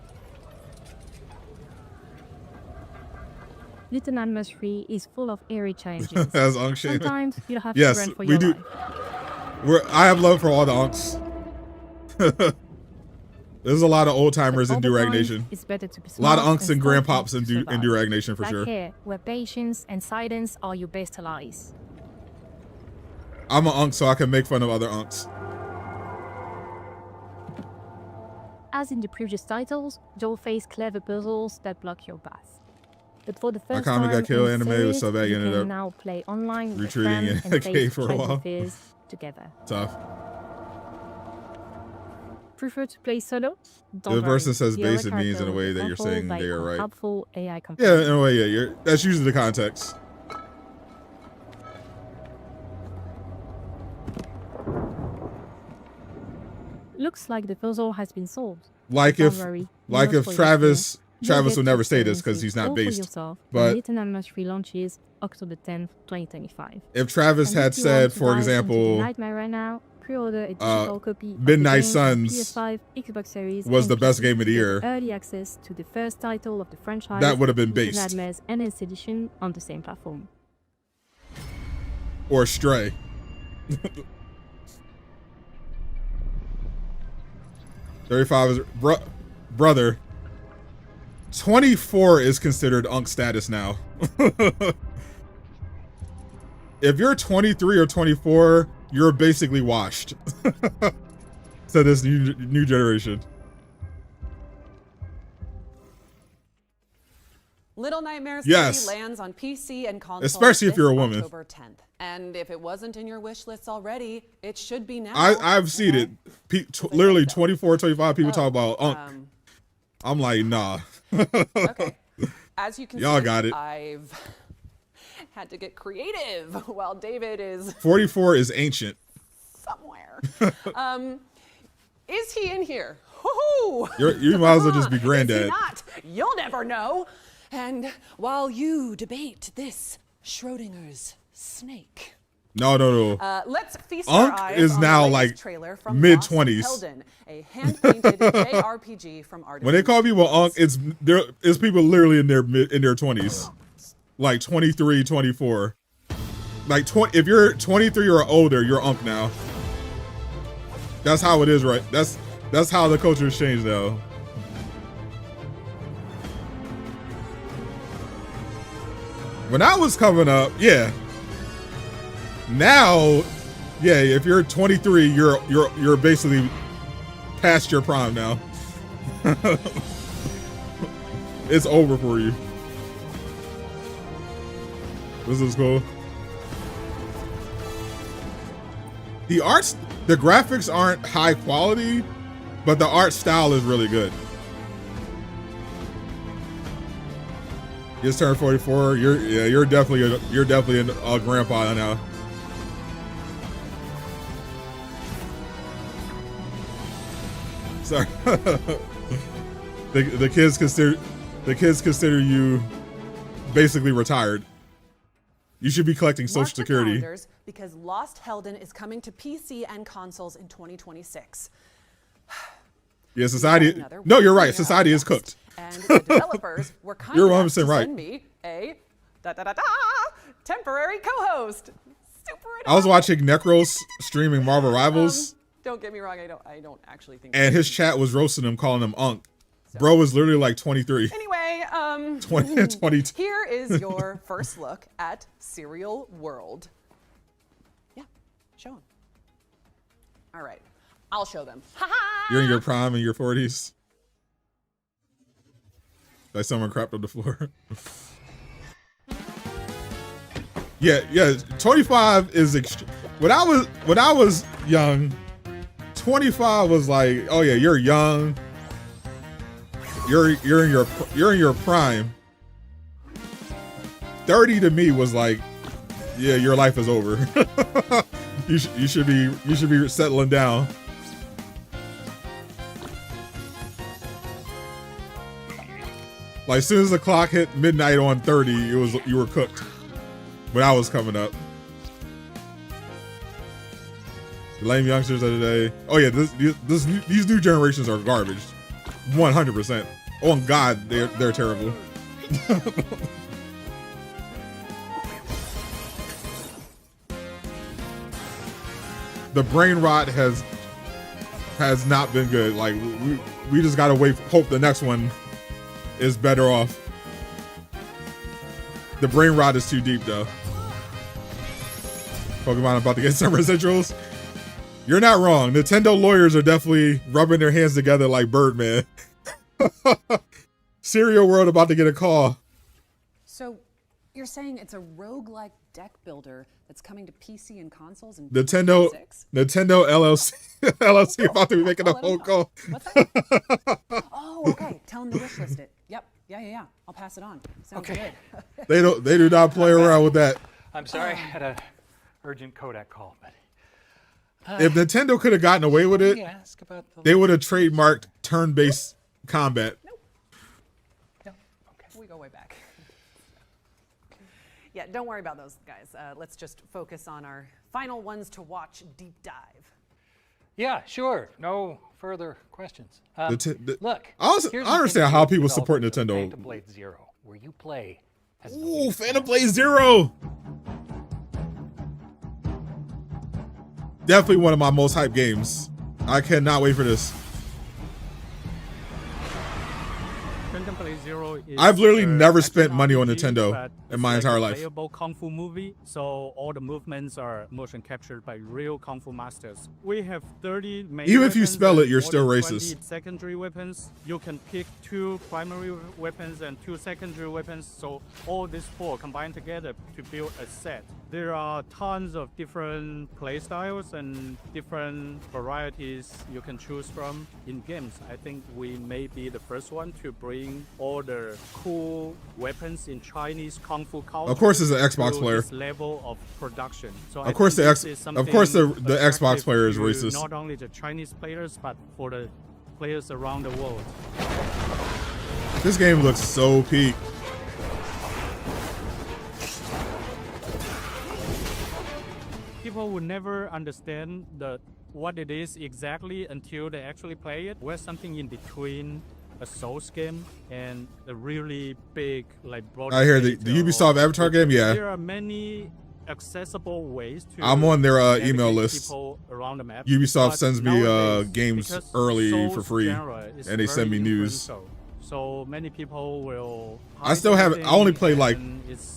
Little Nightmares 3 is full of airy challenges. Sometimes you'll have to run for your life. I have love for all the unks. There's a lot of old timers in Durag Nation. A lot of unks and grandpops in Durag Nation for sure. Here, where patience and silence are your best allies. I'm an unk, so I can make fun of other unks. As in the previous titles, you'll face clever puzzles that block your path. But for the first time got killed in the anime series, so bad you ended up now play online retreating in a cave for a while. Together. Tough. Prefer to play solo? The person says base, it means in a way that you're saying they are right. Helpful AI yeah, in a way, yeah. That's usually the context. Looks like the puzzle has been solved. Like if Travis would never say this because he's not based. But Little Nightmares 3 launches October 10th, 2025. If Travis had said, for example, right now, pre-order a digital copy Midnight Suns PS5, Xbox Series, was the best game of the year, early access to the first title of the franchise, that would have been based. Little Nightmares NS Edition on the same platform. Or Stray. $35 is brother. 24 is considered unk status now. If you're 23 or 24, you're basically washed. So this new generation. Little Nightmares 3 lands on PC and console, especially if you're a woman. October 10th. And if it wasn't in your wish list already, it should be now. I've seen it. Literally 24, 25 people talk about unk. I'm like, nah. Okay. As you can see, got it. I've had to get creative while David is 44 is ancient. Somewhere. Is he in here? Woohoo! You might as well just be granddad. Is he not? You'll never know. And while you debate this Schrodinger's snake. No. Let's feast unk our eyes is on now the like trailer from mid-20s. A hand-painted JRPG from Artisan. When they call people unk, it's people literally in their 20s, like 23, 24. Like if you're 23 or older, you're unk now. That's how it is, right? That's how the culture has changed now. When I was coming up, yeah. Now, yeah, if you're 23, you're basically past your prime now. It's over for you. This is cool. The The graphics aren't high quality, but the art style is really good. Just turned 44. You're definitely a grandpa now. Sorry. the kids consider you basically retired. You should be collecting Social Security. Because Lost Helden is coming to PC and consoles in 2026. Yeah, society. No, you're right. Society is cooked. And the developers were kind You're enough 100% to right. send me a temporary co-host. Super. I was watching Necros streaming Marvel Rivals, Don't get me wrong. I don't actually think. and his chat was roasting him, calling him Unk. Bro was literally like 23. Anyway, 22. Here is your first look at Serial World. Yeah, show them. All right, I'll show them. You're in your prime in your 40s. Like someone crapped on the floor. yeah. 25 is when I was young. 25 was like, oh yeah, you're young. You're in your prime. 30 to me was like, yeah, your life is over. you should be settling down. Like as soon as the clock hit midnight on 30, you were cooked. When I was coming up. The lame youngsters of the day. Oh yeah, these new generations are garbage. 100%. Oh God, they're terrible. The brain rot has not been good. Like we just gotta hope the next one is better off. The brain rot is too deep though. Pokemon about to get some residuals. You're not wrong. Nintendo lawyers are definitely rubbing their hands together like Birdman. Serial World about to get a call. So you're saying it's a roguelike deck builder that's coming to PC and consoles in Nintendo 2026? Nintendo LLC about to be making a phone call. What's that? Oh, okay. Tell them to wishlist it. Yep. Yeah. I'll pass it on. Sounds good. They do not play around with that. I'm sorry, I had a urgent Kodak call, but If Nintendo could have gotten away with it, ask about they would have trademarked turn-based combat. We go way back. Yeah, don't worry about those guys. Let's just focus on our final ones to watch deep dive. Yeah, sure. No further questions. Look, I understand how people support Nintendo. Phantom Blade Zero, where you play as Ooh, Phantom Blade Zero. Definitely one of my most hyped games. I cannot wait for this. Phantom Blade Zero is I've literally never spent money on Nintendo in my entire life. Playable kung fu movie, so all the movements are motion captured by real kung fu masters. We have 30 main Even if you weapons spell it, and you're more still than racist. 20 secondary weapons. You can pick 2 primary weapons and 2 secondary weapons, so all these 4 combined together to build a set. There are tons of different play styles and different varieties you can choose from in games. I think we may be the first one to bring all the cool weapons in Chinese kung fu culture. Of course, as an Xbox to player. this level of production. So Of course, the Xbox attractive player is to racist. Not only the Chinese players, but for the players around the world. This game looks so peak. People will never understand what it is exactly until they actually play it. We're something in between a Souls game and a really big, like, broad. I hear the Ubisoft Avatar game. Yeah, there are many accessible ways to. I'm on their email navigate list. people around the map, Ubisoft but sends me nowadays, games because early Souls for free, genre is and they send me very news. so many people will. I still haven't. I only played like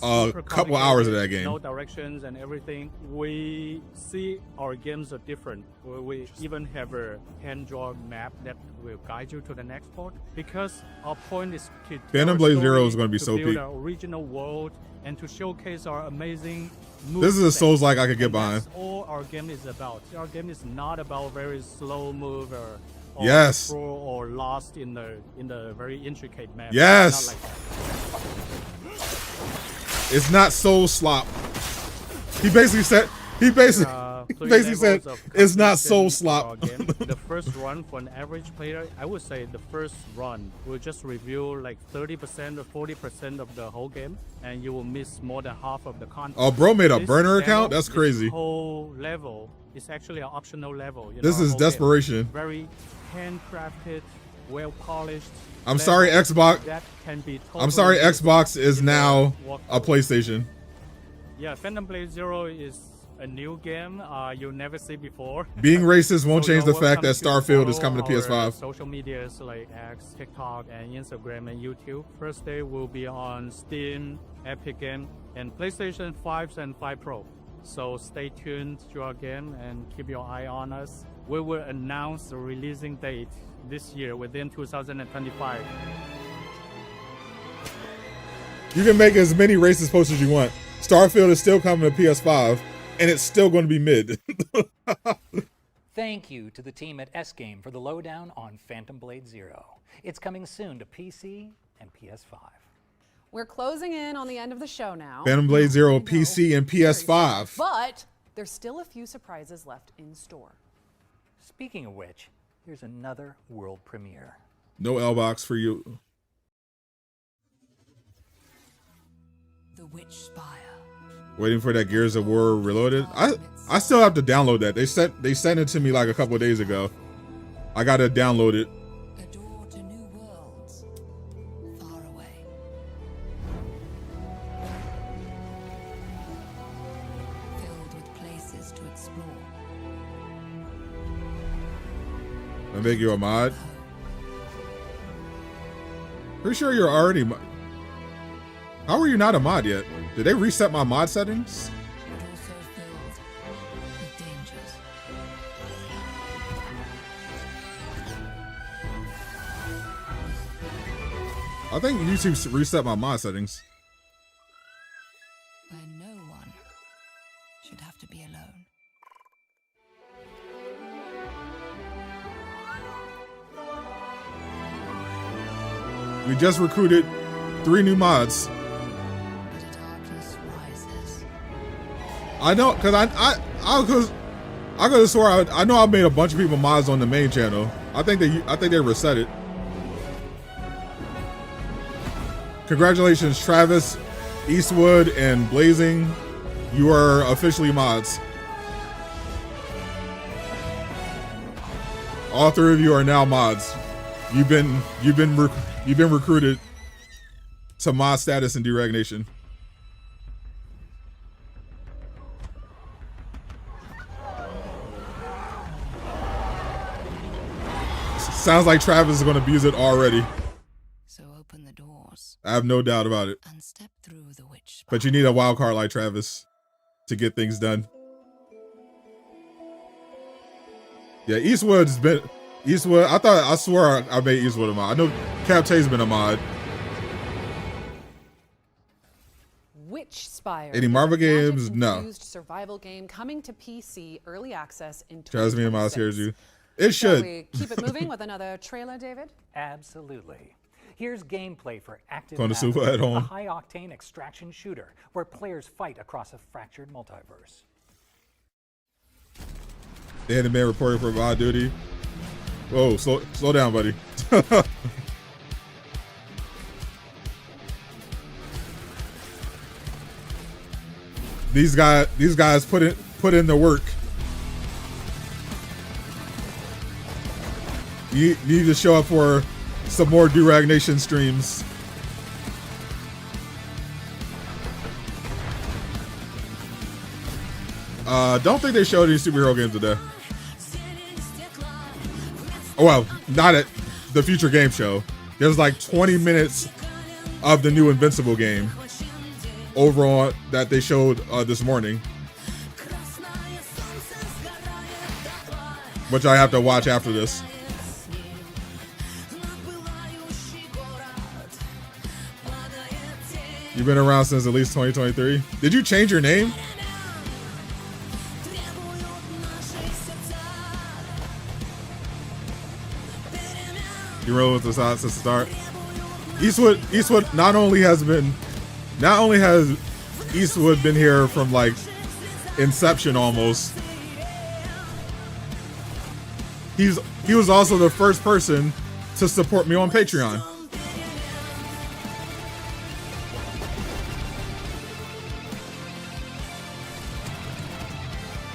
a couple hours of that game. No directions and everything. We see our games are different. We even have a hand-drawn map that will guide you to the next port. Because our point is to Phantom Blade Zero is going to be so build peak. our original world and to showcase our amazing. This is a Souls-like I could get behind. That's all our game is about. Our game is not about very slow move or yes, or lost in the very intricate map. Yes, not like that. It's not soul slop. He basically said. He basically said it's not soul slop. The first run for an average player, I would say the first run will just review like 30% or 40% of the whole game, and you will miss more than half of the content. Oh, bro made a burner account? That's crazy. This whole level is actually an optional level. This is desperation. Very handcrafted, well polished. I'm sorry, Xbox. That can be I'm sorry, Xbox is now a PlayStation. Yeah, Phantom Blade Zero is a new game you'll never see before. Being racist won't change the fact that Starfield is coming to PS5. Social medias like X, TikTok, and Instagram and YouTube. First day will be on Steam, Epic Game, and PlayStation 5 and 5 Pro. So stay tuned to our game and keep your eye on us. We will announce the releasing date this year within 2025. You can make as many racist posts as you want. Starfield is still coming to PS5. And it's still going to be mid. Thank you to the team at S-Game for the lowdown on Phantom Blade Zero. It's coming soon to PC and PS5. We're closing in on the end of the show now. Phantom Blade Zero, PC, and PS5. But there's still a few surprises left in store. Speaking of which, here's another world premiere. No L-Box for you. The Witch Spire. Waiting for that Gears of War Reloaded. I still have to download that. They sent it to me like a couple of days ago. I gotta download it. A door to new worlds, far away. Filled with places to explore. I make you a mod. Pretty sure you're already. How are you not a mod yet? Did they reset my mod settings? But also filled with dangers. I think YouTube reset my mod settings. Where no one should have to be alone. We just recruited 3 new mods. I know, cause I could have swore I know I made a bunch of people mods on the main channel. I think they reset it. Congratulations, Travis, Eastwood, and Blazing. You are officially mods. All 3 of you are now mods. You've been recruited to mod status in Durag Nation. Sounds like Travis is going to abuse it already. So open the doors. I have no doubt about it. And step through the witch. But you need a wild card like Travis to get things done. Yeah, Eastwood's been Eastwood. I swear I made Eastwood a mod. I know Captain's been a mod. Witch Spire. Any Marvel games? No. Survival game coming to PC early access in 2026. Travis, me and Miles hears you. It Shall should. we keep it moving with another trailer, David? Absolutely. Here's gameplay for Active Going to Maverick, Sufa at a home. high-octane extraction shooter where players fight across a fractured multiverse. Danny Man reported for VOD duty. Whoa, slow down, buddy. These guys put in the work. You need to show up for some more Durag Nation streams. Don't think they showed any superhero games today. Oh well, not at the Future Game Show. There's like 20 minutes of the new Invincible game overall that they showed this morning, which I have to watch after this. You've been around since at least 2023. Did you change your name? You roll with the side since the start. Eastwood not only has Eastwood been here from like inception almost. He was also the first person to support me on Patreon.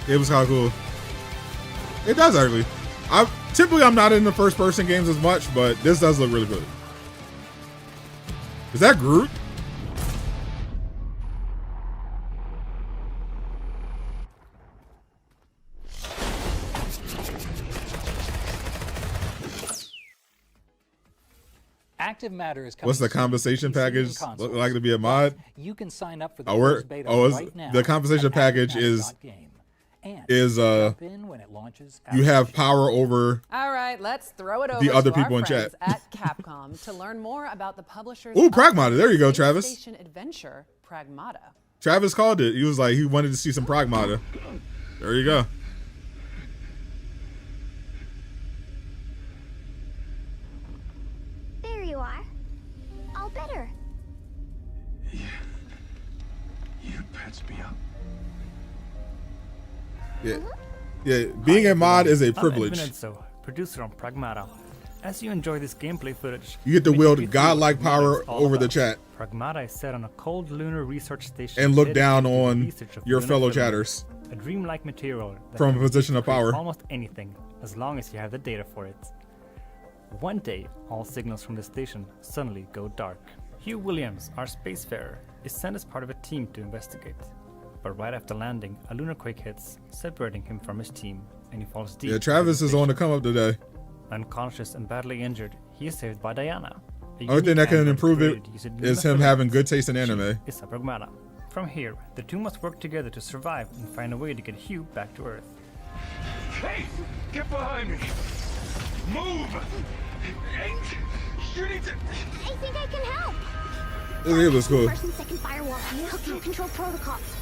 It was kind of cool. It does actually. Typically I'm not in the first person games as much, but this does look really good. Is that Groot? Active Matter is coming. What's the compensation package look like to be a mod? You can sign up for the first beta right now. The compensation package is when it launches. You have power over. All right, let's throw it over the other to people our in friends chat at Capcom to learn more about the publishers. Ooh, Pragmata. There you go, Travis. Station adventure Pragmata. Travis called it. He was like, he wanted to see some Pragmata. There you go. There you are. All better. You patched me up. Yeah, yeah. Being a mod is a privilege. I'm Benedzo, producer on Pragmata. As you enjoy this gameplay footage, You get to wield godlike power over the chat Pragmata is set on a cold lunar research station and look dedicated down to the on research of your lunar fellow filament, chatters a dreamlike material that from a can be position used of to create power. Almost anything, as long as you have the data for it. One day, all signals from the station suddenly go dark. Hugh Williams, our spacefarer, is sent as part of a team to investigate. But right after landing, a lunar quake hits, separating him from his team, and he falls deep. Yeah, Travis is on the come up today. Unconscious and badly injured, he is saved by Diana. Only thing that can improve it is him having good taste in anime. Is a Pragmata. From here, the two must work together to survive and find a way to get Hugh back to Earth. Hey! Get behind me! Move! Hey, you need to... I think I can help. It was cool. First and second firewall, hooking control protocols.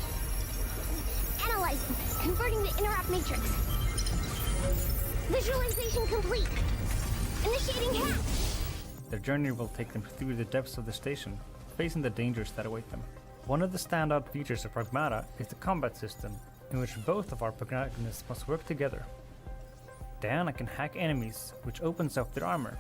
Analyzing, converting the interrupt matrix. Visualization complete. Initiating hack. Their journey will take them through the depths of the station, facing the dangers that await them. One of the standout features of Pragmata is the combat system, in which both of our protagonists must work together. Diana can hack enemies, which opens up their armor.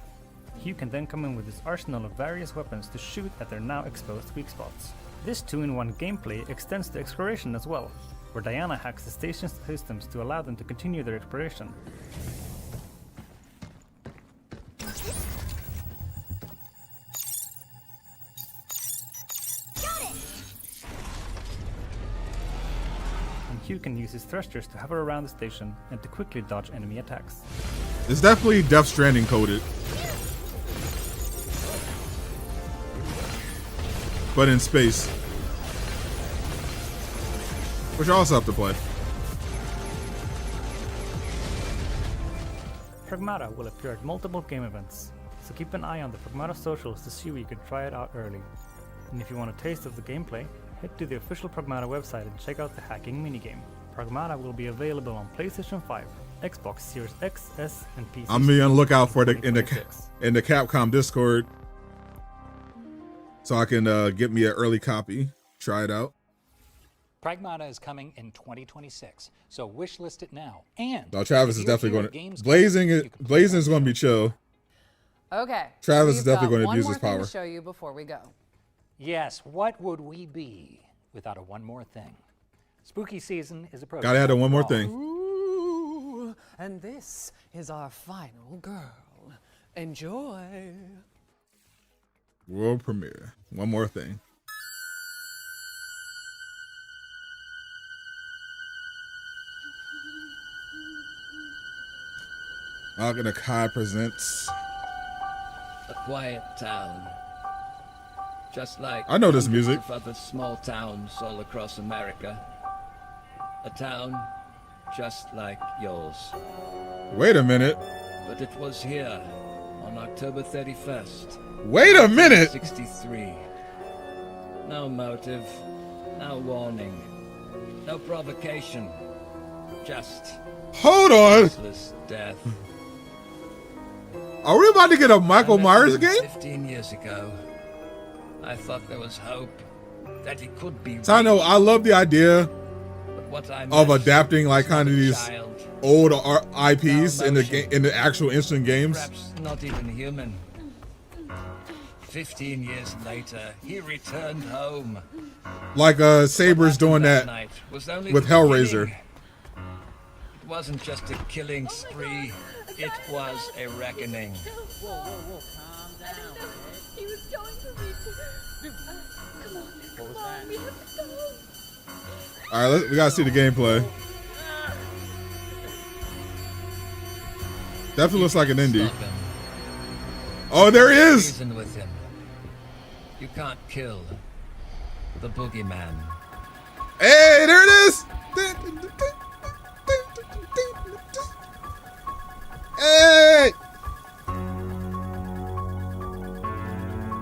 Hugh can then come in with his arsenal of various weapons to shoot at their now exposed weak spots. This 2-in-1 gameplay extends to exploration as well, where Diana hacks the station's systems to allow them to continue their exploration. And Hugh can use his thrusters to hover around the station and to quickly dodge enemy attacks. It's definitely Death Stranding coded, but in space, which I also have to play. Pragmata will appear at multiple game events, so keep an eye on the Pragmata socials to see where you can try it out early. And if you want a taste of the gameplay, head to the official Pragmata website and check out the hacking minigame. Pragmata will be available on PlayStation 5, Xbox Series X, S, and PC. I'm being on the lookout for the in the Capcom Discord, so I can get me an early copy, try it out. Pragmata is coming in 2026, so wishlist it now. And Travis is definitely going to Blazing is going to be chill. Okay. Travis is we've definitely got going to use one his more thing power. to show you before we go. Yes, what would we be without a one more thing? Spooky season is approaching. Gotta add a one more thing. Ooh, and this is our final girl. Enjoy. World premiere. One more thing. Malkin Akai presents A quiet town. Just like I know this music. Of other small towns all across America. A town just like yours. Wait a minute. But it was here on October 31st. Wait a minute. 1963. No motive, no warning, no provocation. Just hold on. Useless death. Are we about to get a Michael Myers game? 15 years ago, I thought there was hope that he could be. So I know I love the idea of adapting like kind of these old IPs in the actual instant games. Perhaps not even human. 15 years later, he returned home. Like Saber's doing that with Hellraiser. It wasn't just a killing spree, it was a reckoning. Whoa, calm down. He was going to reach it. Come on, we have to go. All right, we gotta see the gameplay. Definitely looks like an indie. Oh, there he is. Reason with him. You can't kill the boogeyman. Hey, there it is. Hey.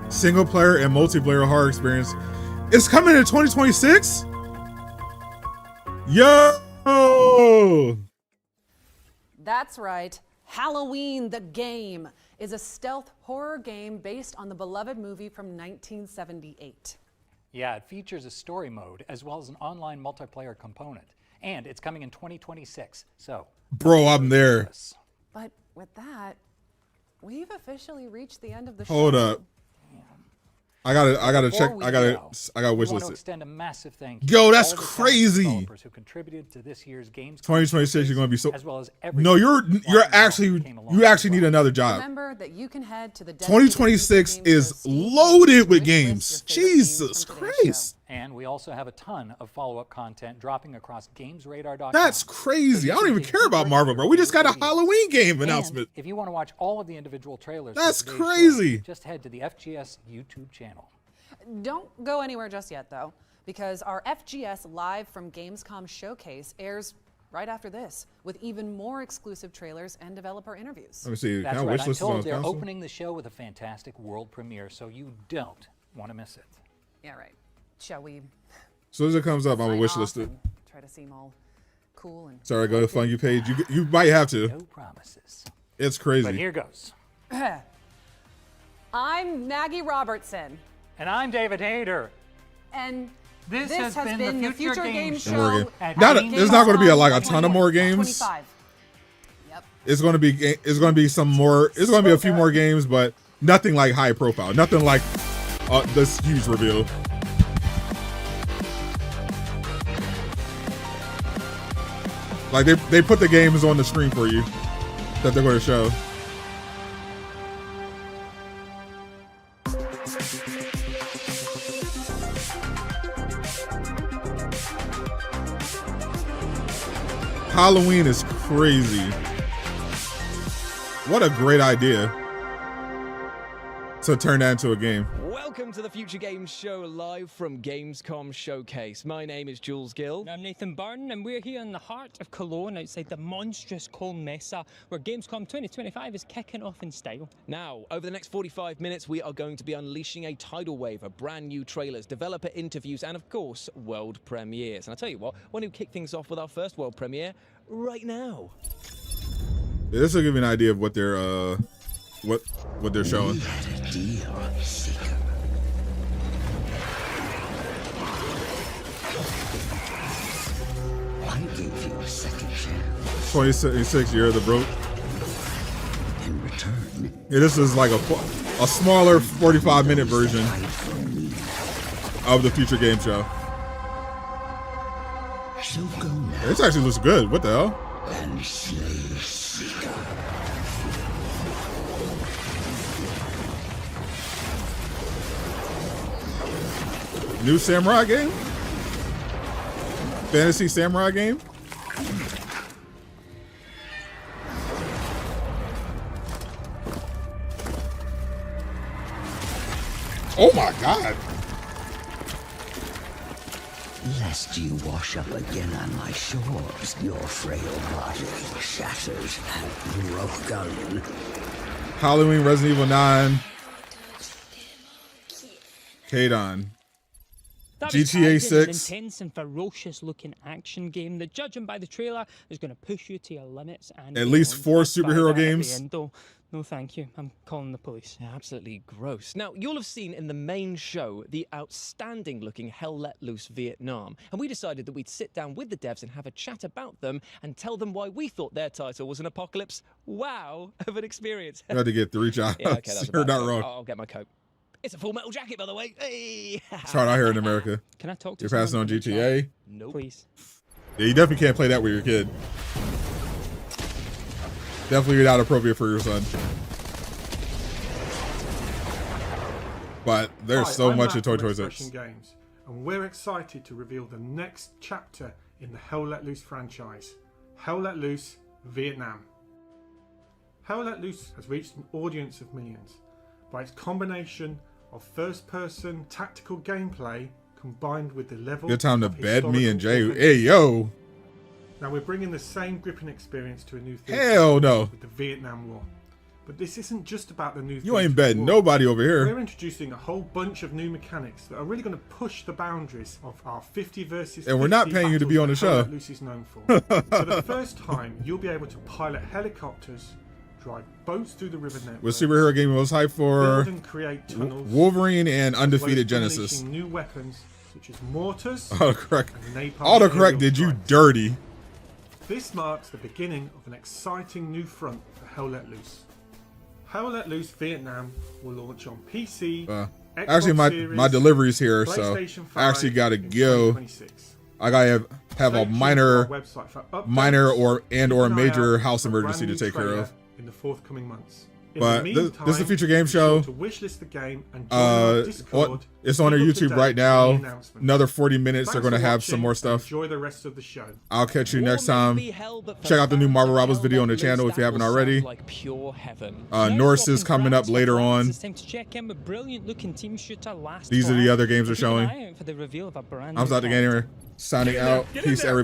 Single player and multiplayer horror experience. It's coming in 2026. Yo! That's right. Halloween the Game is a stealth horror game based on the beloved movie from 1978. Yeah, it features a story mode as well as an online multiplayer component. And it's coming in 2026, so... Bro, I'm there. But with that, we've officially reached the end of the show. Hold up. I gotta check. I gotta wish list list it. Extend a massive thank you Yo, to that's all the crazy. developers who contributed to this year's Games 2026, you're gonna be so. as well as every No, you actually need another job. Remember that you can head to the 2026 is loaded with games. Jesus Christ. And we also have a ton of follow-up content dropping across GamesRadar.com. That's crazy. I don't even care about Marvel, bro. We just got a Halloween game announcement. If you want to watch all of the individual trailers, that's for today's crazy. show, just head to the FGS YouTube channel. Don't go anywhere just yet, though, because our FGS Live from Gamescom showcase airs right after this, with even more exclusive trailers and developer interviews. Let me see. That's right. I'm told they're opening the show with a fantastic world premiere, so you don't want to miss it. Yeah, right. Shall we? As soon as it comes up, I'm gonna wish list it. Try to seem all cool and. Sorry, go to the Fun You page. You might have to. No promises. It's crazy. But here goes. I'm Maggie Robertson. And I'm David Hayter. And this has been the Future Games Show. There's not going to be like a ton of more games. 25. Yep. It's going to be some more. It's going to be a few more games, but nothing like high profile. Nothing like this huge reveal. Like they put the games on the screen for you that they're going to show. Halloween is crazy. What a great idea to turn that into a game. Welcome to the Future Games Show live from Gamescom Showcase. My name is Jules Gill. I'm Nathan Byrne, and we're here in the heart of Cologne outside the monstrous Cologne Messe, where Gamescom 2025 is kicking off in style. Now, over the next 45 minutes, we are going to be unleashing a tidal wave of brand new trailers, developer interviews, and of course, world premieres. And I tell you what, why don't we kick things off with our first world premiere right now? Yeah, this will give you an idea of what they're what they're showing. We had a deal, Seeker. I gave you a second chance. 2026 year of the broke. In return, yeah, this is like a smaller 45-minute version of the Future Game Show. So go now. This actually looks good. What the hell? And slay Seeker. New samurai game? Fantasy samurai game? Oh my God. Lest you wash up again on my shores, your frail body shatters and broken. Halloween, Resident Evil 9. Kadon. That was GTA tagged in an 6. intense and ferocious looking action game that, judging by the trailer, is going to push you to your limits. And At least 4 That's superhero by that at the games. end, though. No, thank you. I'm calling the police. Yeah, absolutely gross. Now, you'll have seen in the main show the outstanding-looking Hell Let Loose Vietnam, and we decided that we'd sit down with the devs and have a chat about them and tell them why we thought their title was an apocalypse wow of an experience. I had to get 3 jobs. Yeah, okay, that's You're about not it. wrong. I'll get my coat. It's a Full Metal Jacket, by the way. Hey! It's hard out here in America. Can I talk to You're passing on someone in the GTA? chat? Nope. Please. Yeah, you definitely can't play that with your kid. Definitely not appropriate for your son. But there's Hi, so I'm much Matt in Toy from Toy 6. Expression Games, and we're excited to reveal the next chapter in the Hell Let Loose franchise, Hell Let Loose Vietnam. Hell Let Loose has reached an audience of millions by its combination of first-person tactical gameplay combined with the level Good time to of bed me and Jay. historical Hey, yo. Now we're bringing the same gripping experience to a new theater Hell no. with the Vietnam War. But this isn't just about the new You ain't theater betting war. nobody over here. We're introducing a whole bunch of new mechanics that are really going to push the boundaries of our 50 versus 50 And we're not paying you to be on the battles that Hell show. Let Loose is known for. For the first time, you'll be able to pilot helicopters, drive boats through the river network, With superhero game was hyped for build and create tunnels, Wolverine and as well Undefeated as Genesis. unleashing new weapons such as mortars Autocorrect. and napalm Autocorrect aerial did you strikes. dirty. This marks the beginning of an exciting new front for Hell Let Loose. Hell Let Loose Vietnam will launch on PC, Xbox Actually, my Series, delivery's here, so PlayStation 5 I actually gotta in go. 2026. I gotta have a Stay tuned to minor, our website for updates. or Keep an eye major out house for a brand emergency to new take care trailer of. in the forthcoming months. In But the this is the meantime, Future Game be sure Show. to wishlist the game and join our Discord. It's on our Keep up to YouTube date right with the now. announcements. Another 40 minutes. They're Thanks gonna for have some watching more and stuff. Enjoy the rest of the show. I'll catch you next time. Check out the new Marvel Rivals video on the channel if you haven't already. Like pure heaven. Norse is coming up later on. It's time to check in with brilliant looking team shooter Last These are the Flag. other games they're Keep an showing. eye out for the reveal of a brand I'm new Sadot The Gamer, signing out. Peace, everybody.